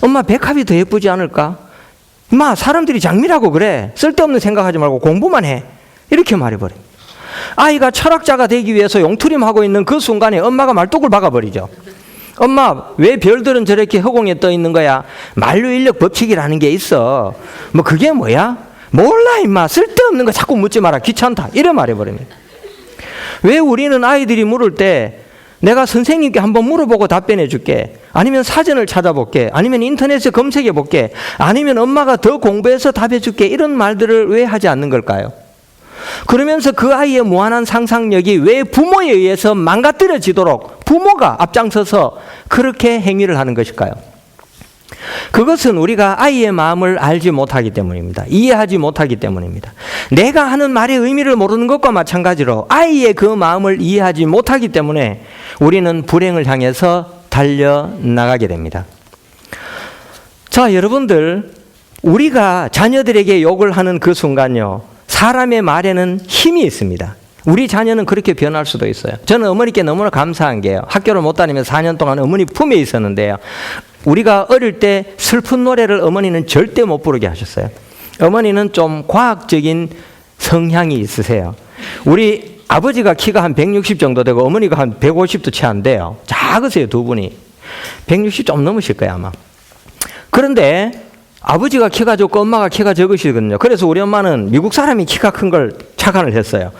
엄마, 백합이 더 예쁘지 않을까? 엄마, 사람들이 장미라고 그래. 쓸데없는 생각하지 말고 공부만 해. 이렇게 말해버립니다. 아이가 철학자가 되기 위해서 용투림하고 있는 그 순간에 엄마가 말뚝을 박아버리죠. 엄마, 왜 별들은 저렇게 허공에 떠 있는 거야? 만류인력 법칙이라는 게 있어. 뭐 그게 뭐야? 몰라 임마, 쓸데없는 거 자꾸 묻지 마라, 귀찮다, 이래 말해버립니다. 왜 우리는 아이들이 물을 때 내가 선생님께 한번 물어보고 답변해 줄게, 아니면 사전을 찾아볼게, 아니면 인터넷에 검색해 볼게, 아니면 엄마가 더 공부해서 답해 줄게, 이런 말들을 왜 하지 않는 걸까요? 그러면서 그 아이의 무한한 상상력이 왜 부모에 의해서 망가뜨려지도록 부모가 앞장서서 그렇게 행위를 하는 것일까요? 그것은 우리가 아이의 마음을 알지 못하기 때문입니다. 이해하지 못하기 때문입니다. 내가 하는 말의 의미를 모르는 것과 마찬가지로 아이의 그 마음을 이해하지 못하기 때문에 우리는 불행을 향해서 달려나가게 됩니다. 자, 여러분들, 우리가 자녀들에게 욕을 하는 그 순간요, 사람의 말에는 힘이 있습니다. 우리 자녀는 그렇게 변할 수도 있어요. 저는 어머니께 너무나 감사한 게요, 학교를 못 다니면서 4년 동안 어머니 품에 있었는데요, 우리가 어릴 때 슬픈 노래를 어머니는 절대 못 부르게 하셨어요. 어머니는 좀 과학적인 성향이 있으세요. 우리 아버지가 키가 한 160 정도 되고 어머니가 한 150도 채 안 돼요. 작으세요, 두 분이. 160 좀 넘으실 거예요, 아마. 그런데 아버지가 키가 적고 엄마가 키가 적으시거든요. 그래서 우리 엄마는 미국 사람이 키가 큰 걸 착안을 했어요.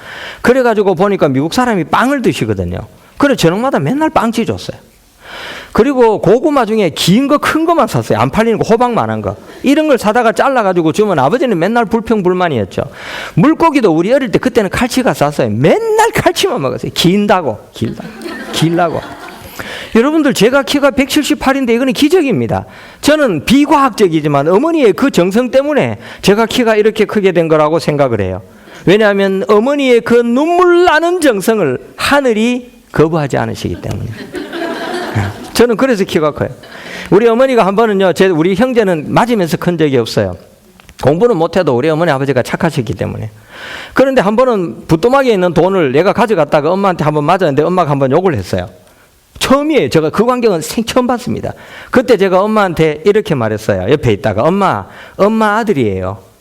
그래가지고 보니까 미국 사람이 빵을 드시거든요. 그래서 저녁마다 맨날 빵집 줬어요. 그리고 고구마 중에 긴 거 큰 거만 샀어요. 안 팔리는 거 호박만한 거. 이런 걸 사다가 잘라가지고 주면 아버지는 맨날 불평불만이었죠. 물고기도 우리 어릴 때 그때는 칼치가 쌌어요. 맨날 칼치만 먹었어요. 길다고. 여러분들 제가 키가 178인데 이거는 기적입니다. 저는 비과학적이지만 어머니의 그 정성 때문에 제가 키가 이렇게 크게 된 거라고 생각을 해요. 왜냐하면 어머니의 그 눈물 나는 정성을 하늘이 거부하지 않으시기 때문에. 저는 그래서 키가 커요. 우리 어머니가 한 번은요, 우리 형제는 맞으면서 큰 적이 없어요. 공부는 못해도 우리 어머니 아버지가 착하셨기 때문에. 그런데 한 번은 부뚜막에 있는 돈을 내가 가져갔다가 엄마한테 한번 맞았는데 엄마가 한번 욕을 했어요. 처음이에요. 제가 그 광경은 처음 봤습니다. 그때 제가 엄마한테 이렇게 말했어요. 옆에 있다가 엄마 아들이에요.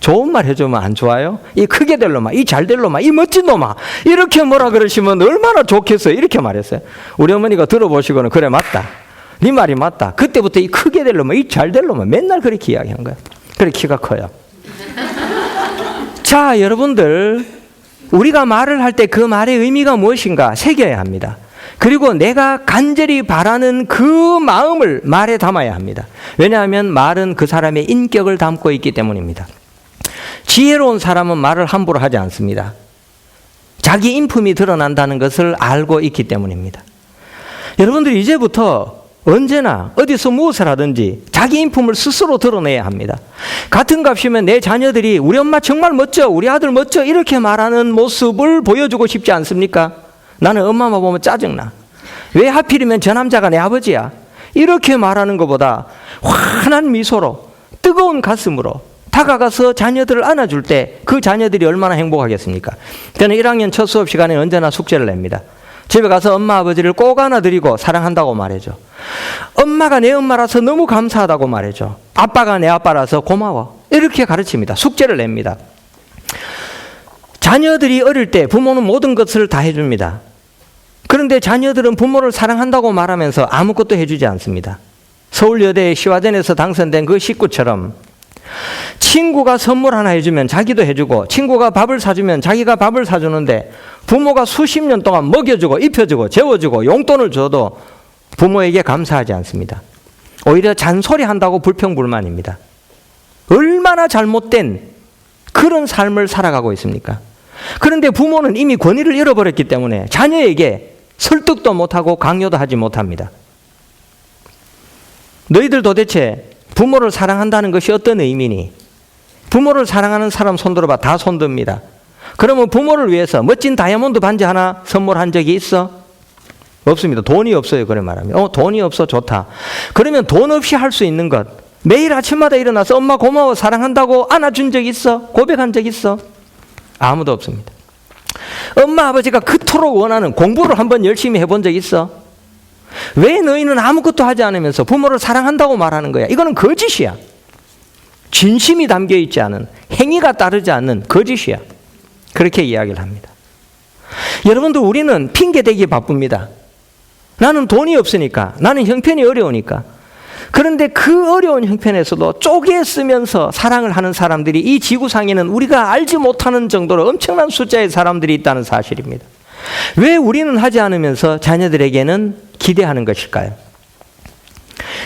좋은 말 해주면 안 좋아요? 이 크게 될 놈아, 이 잘 될 놈아, 이 멋진 놈아, 이렇게 뭐라 그러시면 얼마나 좋겠어요. 이렇게 말했어요. 우리 어머니가 들어보시고는 그래 맞다. 네 말이 맞다. 그때부터 이 크게 될 놈아, 이 잘 될 놈아 맨날 그렇게 이야기한 거예요. 그래 키가 커요. 자, 여러분들 우리가 말을 할 때 그 말의 의미가 무엇인가 새겨야 합니다. 그리고 내가 간절히 바라는 그 마음을 말에 담아야 합니다. 왜냐하면 말은 그 사람의 인격을 담고 있기 때문입니다. 지혜로운 사람은 말을 함부로 하지 않습니다. 자기 인품이 드러난다는 것을 알고 있기 때문입니다. 여러분들이 이제부터 언제나 어디서 무엇을 하든지 자기 인품을 스스로 드러내야 합니다. 같은 값이면 내 자녀들이 우리 엄마 정말 멋져, 우리 아들 멋져 이렇게 말하는 모습을 보여주고 싶지 않습니까? 나는 엄마만 보면 짜증나. 왜 하필이면 저 남자가 내 아버지야? 이렇게 말하는 것보다 환한 미소로 뜨거운 가슴으로 다가가서 자녀들을 안아줄 때 그 자녀들이 얼마나 행복하겠습니까? 저는 1학년 첫 수업 시간에 언제나 숙제를 냅니다. 집에 가서 엄마 아버지를 꼭 안아드리고 사랑한다고 말해줘. 엄마가 내 엄마라서 너무 감사하다고 말해줘. 아빠가 내 아빠라서 고마워. 이렇게 가르칩니다. 숙제를 냅니다. 자녀들이 어릴 때 부모는 모든 것을 다 해줍니다. 그런데 자녀들은 부모를 사랑한다고 말하면서 아무것도 해주지 않습니다. 서울여대 시화전에서 당선된 그 식구처럼 친구가 선물 하나 해주면 자기도 해주고 친구가 밥을 사주면 자기가 밥을 사주는데 부모가 수십 년 동안 먹여주고 입혀주고 재워주고 용돈을 줘도 부모에게 감사하지 않습니다. 오히려 잔소리한다고 불평불만입니다. 얼마나 잘못된 그런 삶을 살아가고 있습니까? 그런데 부모는 이미 권위를 잃어버렸기 때문에 자녀에게 설득도 못하고 강요도 하지 못합니다. 너희들 도대체 부모를 사랑한다는 것이 어떤 의미니? 부모를 사랑하는 사람 손들어봐. 다 손듭니다. 그러면 부모를 위해서 멋진 다이아몬드 반지 하나 선물한 적이 있어? 없습니다. 돈이 없어요. 그래 말하면. 돈이 없어. 좋다. 그러면 돈 없이 할 수 있는 것. 매일 아침마다 일어나서 엄마 고마워 사랑한다고 안아준 적 있어? 고백한 적 있어? 아무도 없습니다. 엄마 아버지가 그토록 원하는 공부를 한번 열심히 해본 적 있어? 왜 너희는 아무것도 하지 않으면서 부모를 사랑한다고 말하는 거야? 이거는 거짓이야. 진심이 담겨있지 않은, 행위가 따르지 않는 거짓이야. 그렇게 이야기를 합니다. 여러분들 우리는 핑계대기 바쁩니다. 나는 돈이 없으니까, 나는 형편이 어려우니까. 그런데 그 어려운 형편에서도 쪼개 쓰면서 사랑을 하는 사람들이 이 지구상에는 우리가 알지 못하는 정도로 엄청난 숫자의 사람들이 있다는 사실입니다. 왜 우리는 하지 않으면서 자녀들에게는 기대하는 것일까요?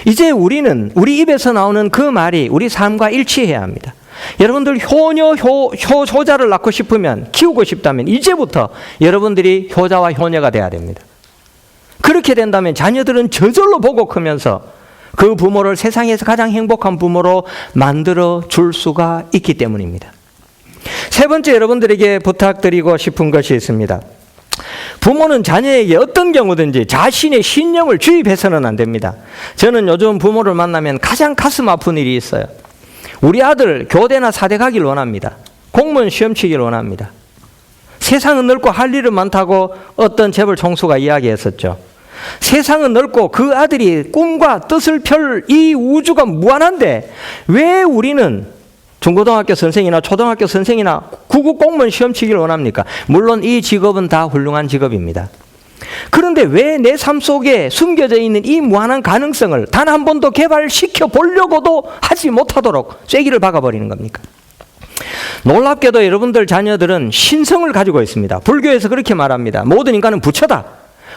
이제 우리는 우리 입에서 나오는 그 말이 우리 삶과 일치해야 합니다. 여러분들 효자를 낳고 싶으면, 키우고 싶다면 이제부터 여러분들이 효자와 효녀가 돼야 됩니다. 그렇게 된다면 자녀들은 저절로 보고 크면서 그 부모를 세상에서 가장 행복한 부모로 만들어 줄 수가 있기 때문입니다. 세 번째 여러분들에게 부탁드리고 싶은 것이 있습니다. 부모는 자녀에게 어떤 경우든지 자신의 신념을 주입해서는 안 됩니다. 저는 요즘 부모를 만나면 가장 가슴 아픈 일이 있어요. 우리 아들 교대나 사대 가길 원합니다. 공무원 시험 치길 원합니다. 세상은 넓고 할 일은 많다고 어떤 재벌 총수가 이야기했었죠. 세상은 넓고 그 아들이 꿈과 뜻을 펼 이 우주가 무한한데 왜 우리는 중고등학교 선생이나 초등학교 선생이나 구급 공무원 시험 치기를 원합니까? 물론 이 직업은 다 훌륭한 직업입니다. 그런데 왜 내 삶 속에 숨겨져 있는 이 무한한 가능성을 단 한 번도 개발시켜 보려고도 하지 못하도록 쐐기를 박아버리는 겁니까? 놀랍게도 여러분들 자녀들은 신성을 가지고 있습니다. 불교에서 그렇게 말합니다. 모든 인간은 부처다.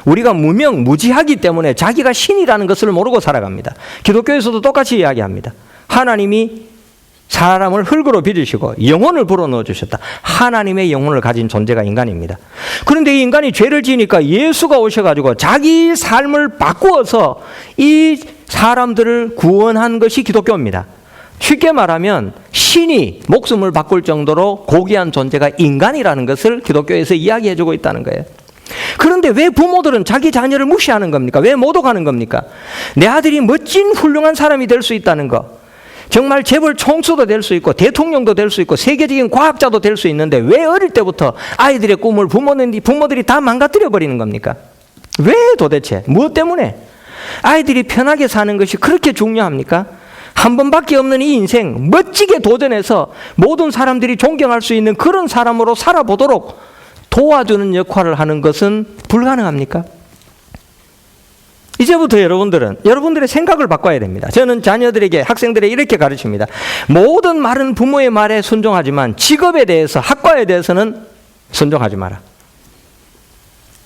우리가 무명무지하기 때문에 자기가 신이라는 것을 모르고 살아갑니다. 기독교에서도 똑같이 이야기합니다. 하나님이 사람을 흙으로 빚으시고 영혼을 불어넣어 주셨다. 하나님의 영혼을 가진 존재가 인간입니다. 그런데 이 인간이 죄를 지으니까 예수가 오셔가지고 자기 삶을 바꾸어서 이 사람들을 구원한 것이 기독교입니다. 쉽게 말하면 신이 목숨을 바꿀 정도로 고귀한 존재가 인간이라는 것을 기독교에서 이야기해주고 있다는 거예요. 그런데 왜 부모들은 자기 자녀를 무시하는 겁니까? 왜 모독하는 겁니까? 내 아들이 멋진 훌륭한 사람이 될 수 있다는 거, 정말 재벌 총수도 될 수 있고 대통령도 될 수 있고 세계적인 과학자도 될 수 있는데 왜 어릴 때부터 아이들의 꿈을 부모들이 다 망가뜨려 버리는 겁니까? 왜 도대체? 무엇 때문에? 아이들이 편하게 사는 것이 그렇게 중요합니까? 한 번밖에 없는 이 인생 멋지게 도전해서 모든 사람들이 존경할 수 있는 그런 사람으로 살아보도록 도와주는 역할을 하는 것은 불가능합니까? 이제부터 여러분들의 생각을 바꿔야 됩니다. 저는 자녀들에게, 학생들에게 이렇게 가르칩니다. 모든 말은 부모의 말에 순종하지만 직업에 대해서, 학과에 대해서는 순종하지 마라.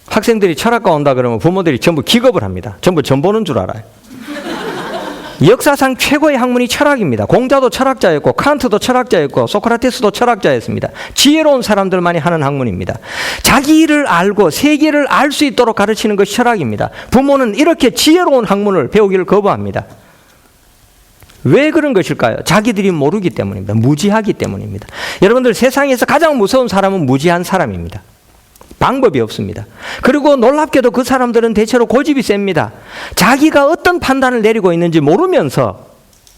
학생들이 철학과 온다 그러면 부모들이 전부 기겁을 합니다. 전부 전 보는 줄 알아요. 역사상 최고의 학문이 철학입니다. 공자도 철학자였고 칸트도 철학자였고 소크라테스도 철학자였습니다. 지혜로운 사람들만이 하는 학문입니다. 자기 일을 알고 세계를 알 수 있도록 가르치는 것이 철학입니다. 부모는 이렇게 지혜로운 학문을 배우기를 거부합니다. 왜 그런 것일까요? 자기들이 모르기 때문입니다. 무지하기 때문입니다. 여러분들, 세상에서 가장 무서운 사람은 무지한 사람입니다. 방법이 없습니다. 그리고 놀랍게도 그 사람들은 대체로 고집이 셉니다. 자기가 어떤 판단을 내리고 있는지 모르면서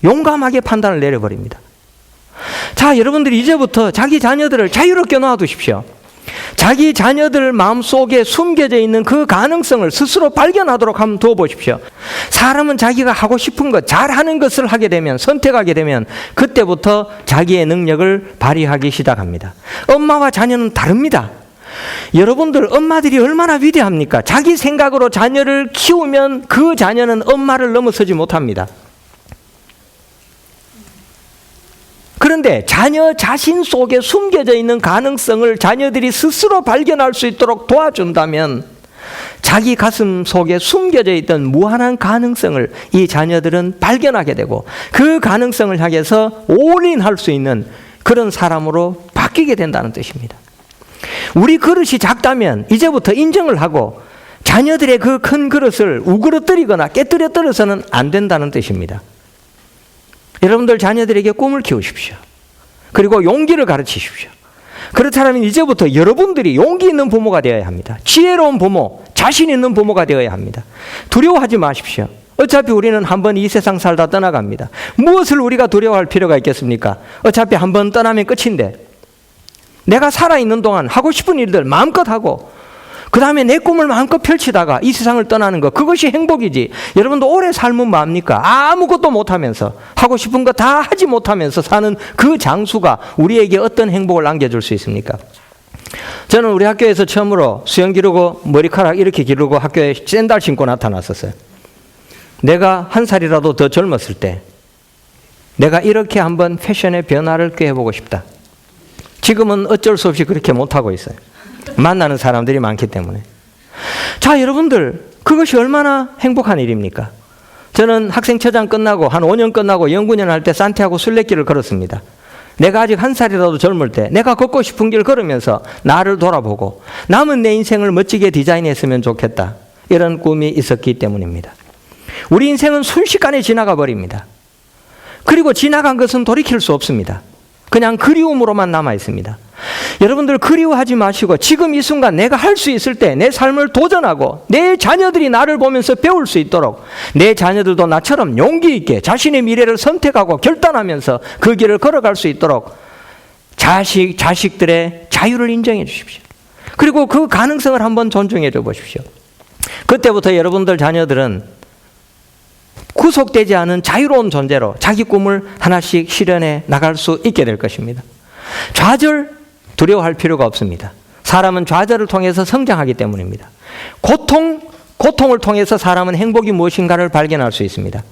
용감하게 판단을 내려버립니다. 자, 여러분들이 이제부터 자기 자녀들을 자유롭게 놔두십시오. 자기 자녀들 마음속에 숨겨져 있는 그 가능성을 스스로 발견하도록 한번 두어보십시오. 사람은 자기가 하고 싶은 것, 잘하는 것을 하게 되면, 선택하게 되면 그때부터 자기의 능력을 발휘하기 시작합니다. 엄마와 자녀는 다릅니다. 여러분들, 엄마들이 얼마나 위대합니까? 자기 생각으로 자녀를 키우면 그 자녀는 엄마를 넘어서지 못합니다. 그런데 자녀 자신 속에 숨겨져 있는 가능성을 자녀들이 스스로 발견할 수 있도록 도와준다면 자기 가슴 속에 숨겨져 있던 무한한 가능성을 이 자녀들은 발견하게 되고 그 가능성을 향해서 올인할 수 있는 그런 사람으로 바뀌게 된다는 뜻입니다. 우리 그릇이 작다면 이제부터 인정을 하고 자녀들의 그 큰 그릇을 우그러뜨리거나 깨뜨려뜨려서는 안 된다는 뜻입니다. 여러분들, 자녀들에게 꿈을 키우십시오. 그리고 용기를 가르치십시오. 그렇다면 이제부터 여러분들이 용기 있는 부모가 되어야 합니다. 지혜로운 부모, 자신 있는 부모가 되어야 합니다. 두려워하지 마십시오. 어차피 우리는 한번 이 세상 살다 떠나갑니다. 무엇을 우리가 두려워할 필요가 있겠습니까? 어차피 한번 떠나면 끝인데, 내가 살아있는 동안 하고 싶은 일들 마음껏 하고 그 다음에 내 꿈을 마음껏 펼치다가 이 세상을 떠나는 것, 그것이 행복이지. 여러분도 오래 삶은 뭡니까? 아무것도 못하면서, 하고 싶은 거 다 하지 못하면서 사는 그 장수가 우리에게 어떤 행복을 안겨줄 수 있습니까? 저는 우리 학교에서 처음으로 수염 기르고 머리카락 이렇게 기르고 학교에 샌들 신고 나타났었어요. 내가 한 살이라도 더 젊었을 때 내가 이렇게 한번 패션의 변화를 꾀해보고 싶다. 지금은 어쩔 수 없이 그렇게 못하고 있어요. 만나는 사람들이 많기 때문에. 자, 여러분들, 그것이 얼마나 행복한 일입니까? 저는 학생처장 끝나고 한 5년 끝나고 연구년 할 때 산티아고 순례길을 걸었습니다. 내가 아직 한 살이라도 젊을 때 내가 걷고 싶은 길 걸으면서 나를 돌아보고 남은 내 인생을 멋지게 디자인했으면 좋겠다, 이런 꿈이 있었기 때문입니다. 우리 인생은 순식간에 지나가 버립니다. 그리고 지나간 것은 돌이킬 수 없습니다. 그냥 그리움으로만 남아 있습니다. 여러분들, 그리워하지 마시고 지금 이 순간 내가 할 수 있을 때 내 삶을 도전하고 내 자녀들이 나를 보면서 배울 수 있도록, 내 자녀들도 나처럼 용기 있게 자신의 미래를 선택하고 결단하면서 그 길을 걸어갈 수 있도록 자식들의 자유를 인정해 주십시오. 그리고 그 가능성을 한번 존중해 줘 보십시오. 그때부터 여러분들 자녀들은 구속되지 않은 자유로운 존재로 자기 꿈을 하나씩 실현해 나갈 수 있게 될 것입니다. 좌절 두려워할 필요가 없습니다. 사람은 좌절을 통해서 성장하기 때문입니다. 고통을 통해서 사람은 행복이 무엇인가를 발견할 수 있습니다.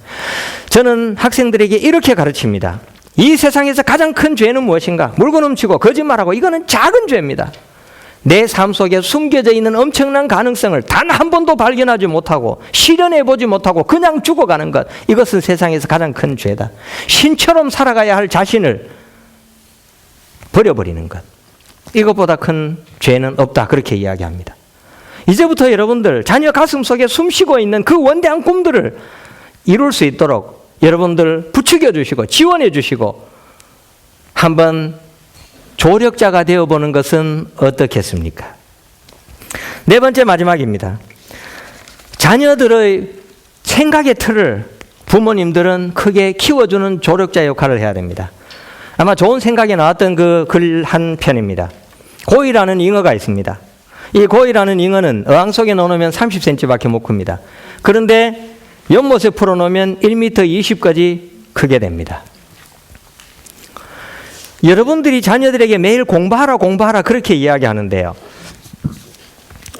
저는 학생들에게 이렇게 가르칩니다. 이 세상에서 가장 큰 죄는 무엇인가? 물건 훔치고 거짓말하고 이거는 작은 죄입니다. 내 삶 속에 숨겨져 있는 엄청난 가능성을 단 한 번도 발견하지 못하고 실현해보지 못하고 그냥 죽어가는 것, 이것은 세상에서 가장 큰 죄다. 신처럼 살아가야 할 자신을 버려버리는 것, 이것보다 큰 죄는 없다, 그렇게 이야기합니다. 이제부터 여러분들 자녀 가슴 속에 숨쉬고 있는 그 원대한 꿈들을 이룰 수 있도록 여러분들 부추겨 주시고 지원해 주시고 한번 조력자가 되어보는 것은 어떻겠습니까? 네 번째, 마지막입니다. 자녀들의 생각의 틀을 부모님들은 크게 키워주는 조력자 역할을 해야 됩니다. 아마 좋은 생각이 나왔던 그 글 한 편입니다. 고이라는 잉어가 있습니다. 이 고이라는 잉어는 어항 속에 넣어놓으면 30cm밖에 못 큽니다. 그런데 연못에 풀어놓으면 1m 20까지 크게 됩니다. 여러분들이 자녀들에게 매일 공부하라 그렇게 이야기하는데요.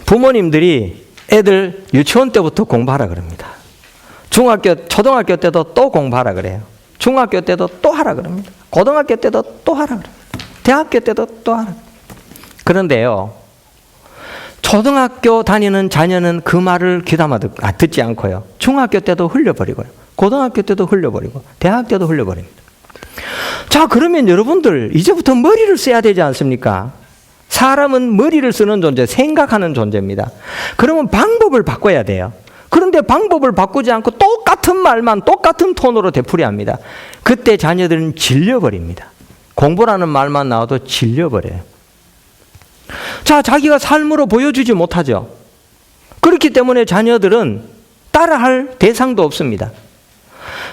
부모님들이 애들 유치원 때부터 공부하라 그럽니다. 초등학교 때도 또 공부하라 그래요. 중학교 때도 또 하라 그럽니다. 고등학교 때도 또 하라 그럽니다. 대학교 때도 또 하라 그럽니다. 그런데요, 초등학교 다니는 자녀는 그 말을 귀담아 듣지 않고요. 중학교 때도 흘려버리고요. 고등학교 때도 흘려버리고 대학 때도 흘려버립니다. 자, 그러면 여러분들 이제부터 머리를 써야 되지 않습니까? 사람은 머리를 쓰는 존재, 생각하는 존재입니다. 그러면 방법을 바꿔야 돼요. 그런데 방법을 바꾸지 않고 똑같은 말만 똑같은 톤으로 되풀이합니다. 그때 자녀들은 질려버립니다. 공부라는 말만 나와도 질려버려요. 자, 자기가 삶으로 보여주지 못하죠. 그렇기 때문에 자녀들은 따라할 대상도 없습니다.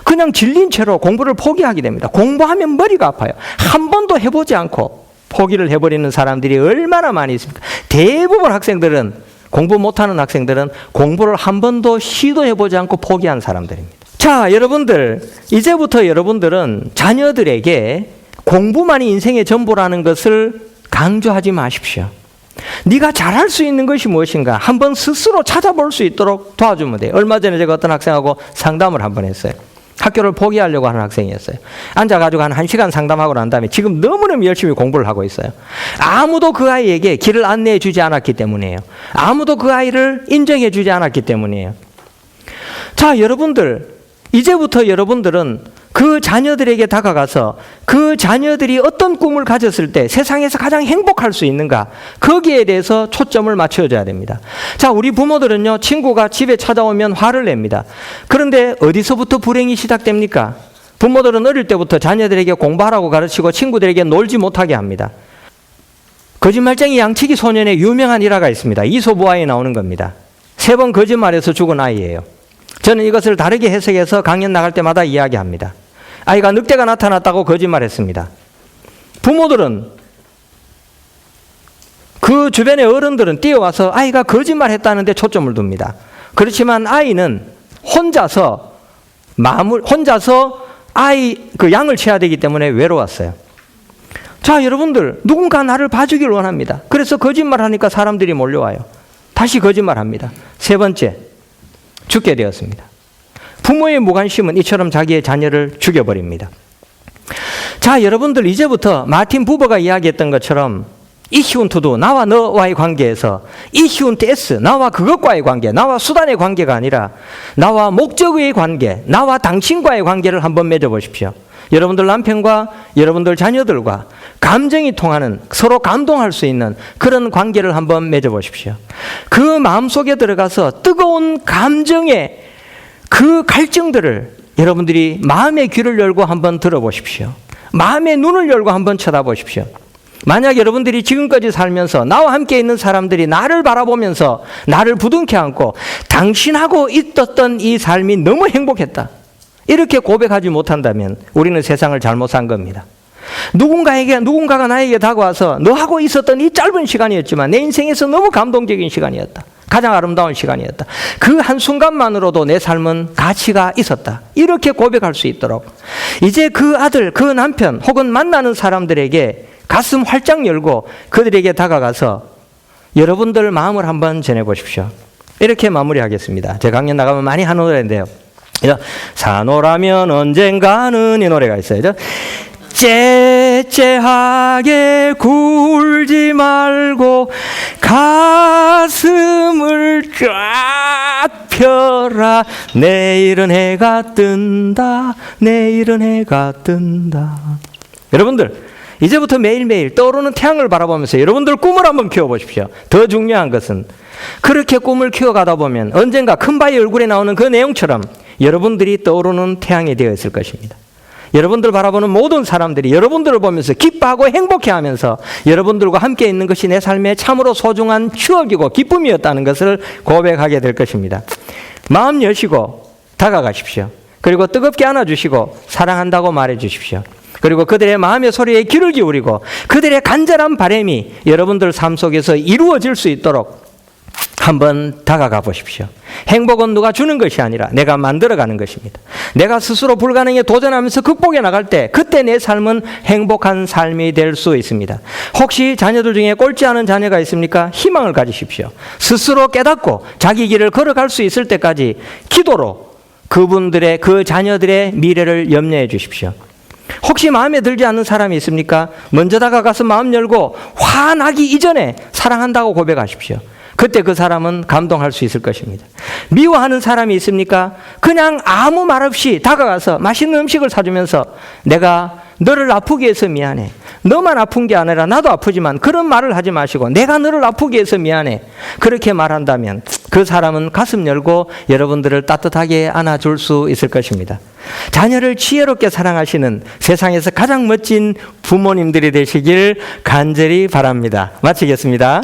그냥 질린 채로 공부를 포기하게 됩니다. 공부하면 머리가 아파요. 한 번도 해보지 않고 포기를 해버리는 사람들이 얼마나 많이 있습니까? 대부분 학생들은, 공부 못하는 학생들은 공부를 한 번도 시도해보지 않고 포기한 사람들입니다. 자, 여러분들, 이제부터 여러분들은 자녀들에게 공부만이 인생의 전부라는 것을 강조하지 마십시오. 네가 잘할 수 있는 것이 무엇인가 한번 스스로 찾아볼 수 있도록 도와주면 돼요. 얼마 전에 제가 어떤 학생하고 상담을 한번 했어요. 학교를 포기하려고 하는 학생이었어요. 앉아가지고 한 1시간 상담하고 난 다음에 지금 너무너무 열심히 공부를 하고 있어요. 아무도 그 아이에게 길을 안내해 주지 않았기 때문이에요. 아무도 그 아이를 인정해 주지 않았기 때문이에요. 자, 여러분들, 이제부터 여러분들은 그 자녀들에게 다가가서 그 자녀들이 어떤 꿈을 가졌을 때 세상에서 가장 행복할 수 있는가, 거기에 대해서 초점을 맞춰줘야 됩니다. 자, 우리 부모들은요, 친구가 집에 찾아오면 화를 냅니다. 그런데 어디서부터 불행이 시작됩니까? 부모들은 어릴 때부터 자녀들에게 공부하라고 가르치고 친구들에게 놀지 못하게 합니다. 거짓말쟁이 양치기 소년의 유명한 일화가 있습니다. 이솝우화에 나오는 겁니다. 3번 거짓말해서 죽은 아이예요. 저는 이것을 다르게 해석해서 강연 나갈 때마다 이야기합니다. 아이가 늑대가 나타났다고 거짓말했습니다. 부모들은, 그 주변의 어른들은 뛰어와서 아이가 거짓말했다는데 초점을 둡니다. 그렇지만 아이는 혼자서 그 양을 치야 되기 때문에 외로웠어요. 자, 여러분들, 누군가 나를 봐주길 원합니다. 그래서 거짓말하니까 사람들이 몰려와요. 다시 거짓말합니다. 3번째, 죽게 되었습니다. 부모의 무관심은 이처럼 자기의 자녀를 죽여버립니다. 자, 여러분들, 이제부터 마틴 부버가 이야기했던 것처럼 이히운투두, 나와 너와의 관계에서 이히운테스, 나와 그것과의 관계, 나와 수단의 관계가 아니라 나와 목적의 관계, 나와 당신과의 관계를 한번 맺어보십시오. 여러분들 남편과 여러분들 자녀들과 감정이 통하는, 서로 감동할 수 있는 그런 관계를 한번 맺어보십시오. 그 마음속에 들어가서 뜨거운 감정의 그 갈증들을 여러분들이 마음의 귀를 열고 한번 들어보십시오. 마음의 눈을 열고 한번 쳐다보십시오. 만약 여러분들이 지금까지 살면서 나와 함께 있는 사람들이 나를 바라보면서 나를 부둥켜 안고 당신하고 있었던 이 삶이 너무 행복했다, 이렇게 고백하지 못한다면 우리는 세상을 잘못 산 겁니다. 누군가가 나에게 다가와서 너하고 있었던 이 짧은 시간이었지만 내 인생에서 너무 감동적인 시간이었다, 가장 아름다운 시간이었다. 그 한순간만으로도 내 삶은 가치가 있었다. 이렇게 고백할 수 있도록 이제 그 아들, 그 남편 혹은 만나는 사람들에게 가슴 활짝 열고 그들에게 다가가서 여러분들 마음을 한번 전해보십시오. 이렇게 마무리하겠습니다. 제 강연 나가면 많이 하는 노래인데요. 사노라면 언젠가는 이 노래가 있어요. 째째하게 굴지 말고 가슴을 쫙 펴라. 내일은 해가 뜬다. 내일은 해가 뜬다. 여러분들 이제부터 매일매일 떠오르는 태양을 바라보면서 여러분들 꿈을 한번 키워보십시오. 더 중요한 것은 그렇게 꿈을 키워가다 보면 언젠가 큰 바위 얼굴에 나오는 그 내용처럼 여러분들이 떠오르는 태양이 되어 있을 것입니다. 여러분들 바라보는 모든 사람들이 여러분들을 보면서 기뻐하고 행복해하면서 여러분들과 함께 있는 것이 내 삶의 참으로 소중한 추억이고 기쁨이었다는 것을 고백하게 될 것입니다. 마음 여시고 다가가십시오. 그리고 뜨겁게 안아주시고 사랑한다고 말해주십시오. 그리고 그들의 마음의 소리에 귀를 기울이고 그들의 간절한 바람이 여러분들 삶 속에서 이루어질 수 있도록 한번 다가가 보십시오. 행복은 누가 주는 것이 아니라 내가 만들어가는 것입니다. 내가 스스로 불가능에 도전하면서 극복해 나갈 때 그때 내 삶은 행복한 삶이 될 수 있습니다. 혹시 자녀들 중에 꼴찌 하는 자녀가 있습니까? 희망을 가지십시오. 스스로 깨닫고 자기 길을 걸어갈 수 있을 때까지 기도로 그분들의 그 자녀들의 미래를 염려해 주십시오. 혹시 마음에 들지 않는 사람이 있습니까? 먼저 다가가서 마음 열고 화나기 이전에 사랑한다고 고백하십시오. 그때 그 사람은 감동할 수 있을 것입니다. 미워하는 사람이 있습니까? 그냥 아무 말 없이 다가가서 맛있는 음식을 사주면서 내가 너를 아프게 해서 미안해. 너만 아픈 게 아니라 나도 아프지만 그런 말을 하지 마시고 내가 너를 아프게 해서 미안해. 그렇게 말한다면 그 사람은 가슴 열고 여러분들을 따뜻하게 안아줄 수 있을 것입니다. 자녀를 지혜롭게 사랑하시는 세상에서 가장 멋진 부모님들이 되시길 간절히 바랍니다. 마치겠습니다.